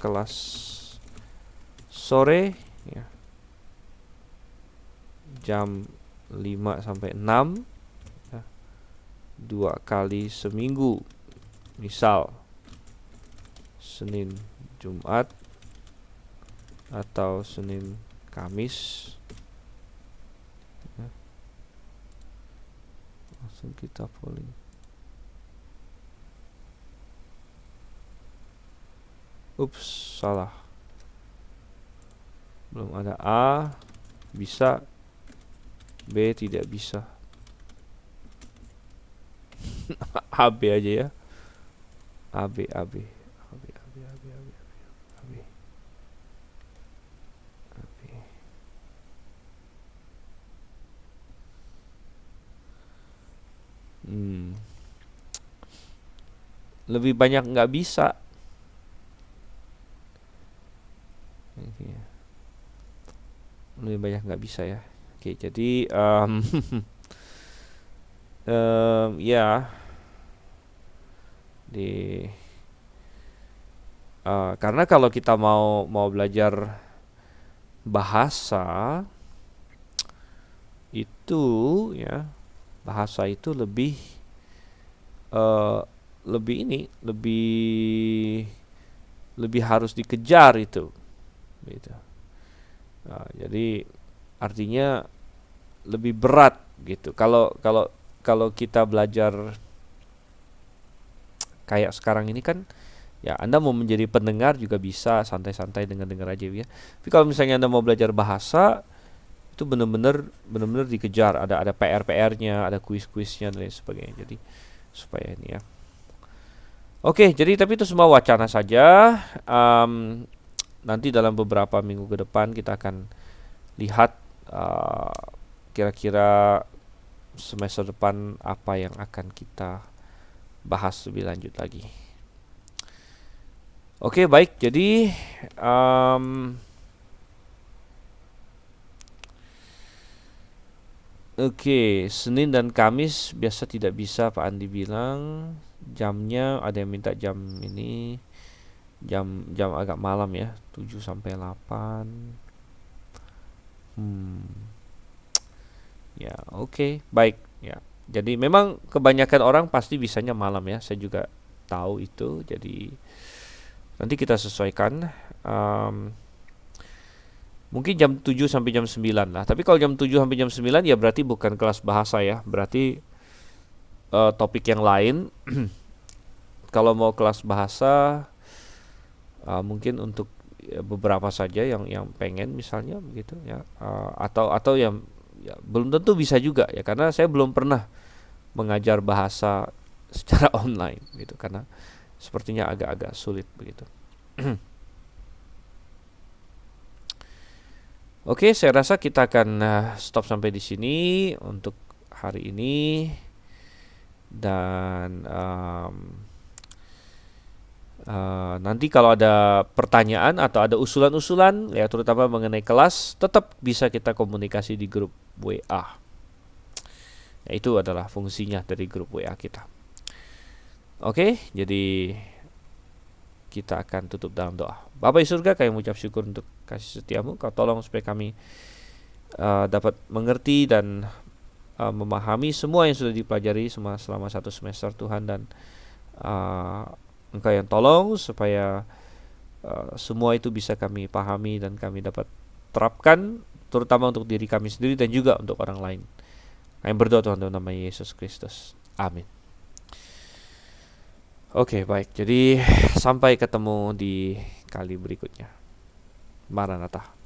S1: kelas sore ya, jam 5 sampai 6 ya, 2 kali seminggu, misal Senin Jumat atau Senin Kamis ya. Langsung kita polling. Ups, salah. Belum ada. A bisa, B tidak bisa. AB aja ya. AB AB AB AB AB AB AB AB. Hmm, lebih banyak nggak bisa. Oke, lebih banyak nggak bisa ya. Oke, jadi ya di karena kalau kita mau belajar bahasa itu ya, bahasa itu eh, lebih ini lebih lebih harus dikejar itu gitu. Jadi artinya lebih berat gitu. Kalau kalau kalau kita belajar kayak sekarang ini kan, ya Anda mau menjadi pendengar juga bisa santai-santai dengar-dengar aja ya. Tapi kalau misalnya Anda mau belajar bahasa, itu benar-benar dikejar. Ada PR-PR-nya, ada kuis-kuisnya dan lain sebagainya. Jadi supaya ini ya. Oke, jadi tapi itu semua wacana saja. Em, Nanti dalam beberapa minggu ke depan kita akan lihat eh, kira-kira semester depan apa yang akan kita bahas lebih lanjut lagi. Oke, baik. Jadi em, oke, Senin dan Kamis biasa tidak bisa Pak Andi bilang. Jamnya ada yang minta jam ini, jam jam agak malam ya, 7 sampai 8. Hmm, ya oke, baik ya. Jadi memang kebanyakan orang pasti bisanya malam ya. Saya juga tahu itu. Jadi nanti kita sesuaikan. Em, Mungkin jam 7 sampai jam 9 lah. Tapi kalau jam 7 sampai jam 9 ya berarti bukan kelas bahasa ya. Berarti topik yang lain. Kalau mau kelas bahasa, mungkin untuk ya, beberapa saja yang pengen misalnya begitu ya. Atau yang ya, belum tentu bisa juga ya, karena saya belum pernah mengajar bahasa secara online gitu, karena sepertinya agak-agak sulit begitu. Oke, saya rasa kita akan stop sampai di sini untuk hari ini. Dan nanti kalau ada pertanyaan atau ada usulan-usulan ya, terutama mengenai kelas, tetap bisa kita komunikasi di grup WA. Ya, itu adalah fungsinya dari grup WA kita. Oke, jadi kita akan tutup dalam doa. Bapa di surga, kami mengucap syukur untuk kasih setiamu. Kau tolong supaya kami dapat mengerti dan memahami semua yang sudah dipelajari semua selama satu semester Tuhan, dan uh, Engkau yang tolong supaya semua itu bisa kami pahami dan kami dapat terapkan, terutama untuk diri kami sendiri dan juga untuk orang lain. Kami berdoa Tuhan dalam nama Yesus Kristus. Amin. Oke, baik. Jadi sampai ketemu di kali berikutnya. Maranatha.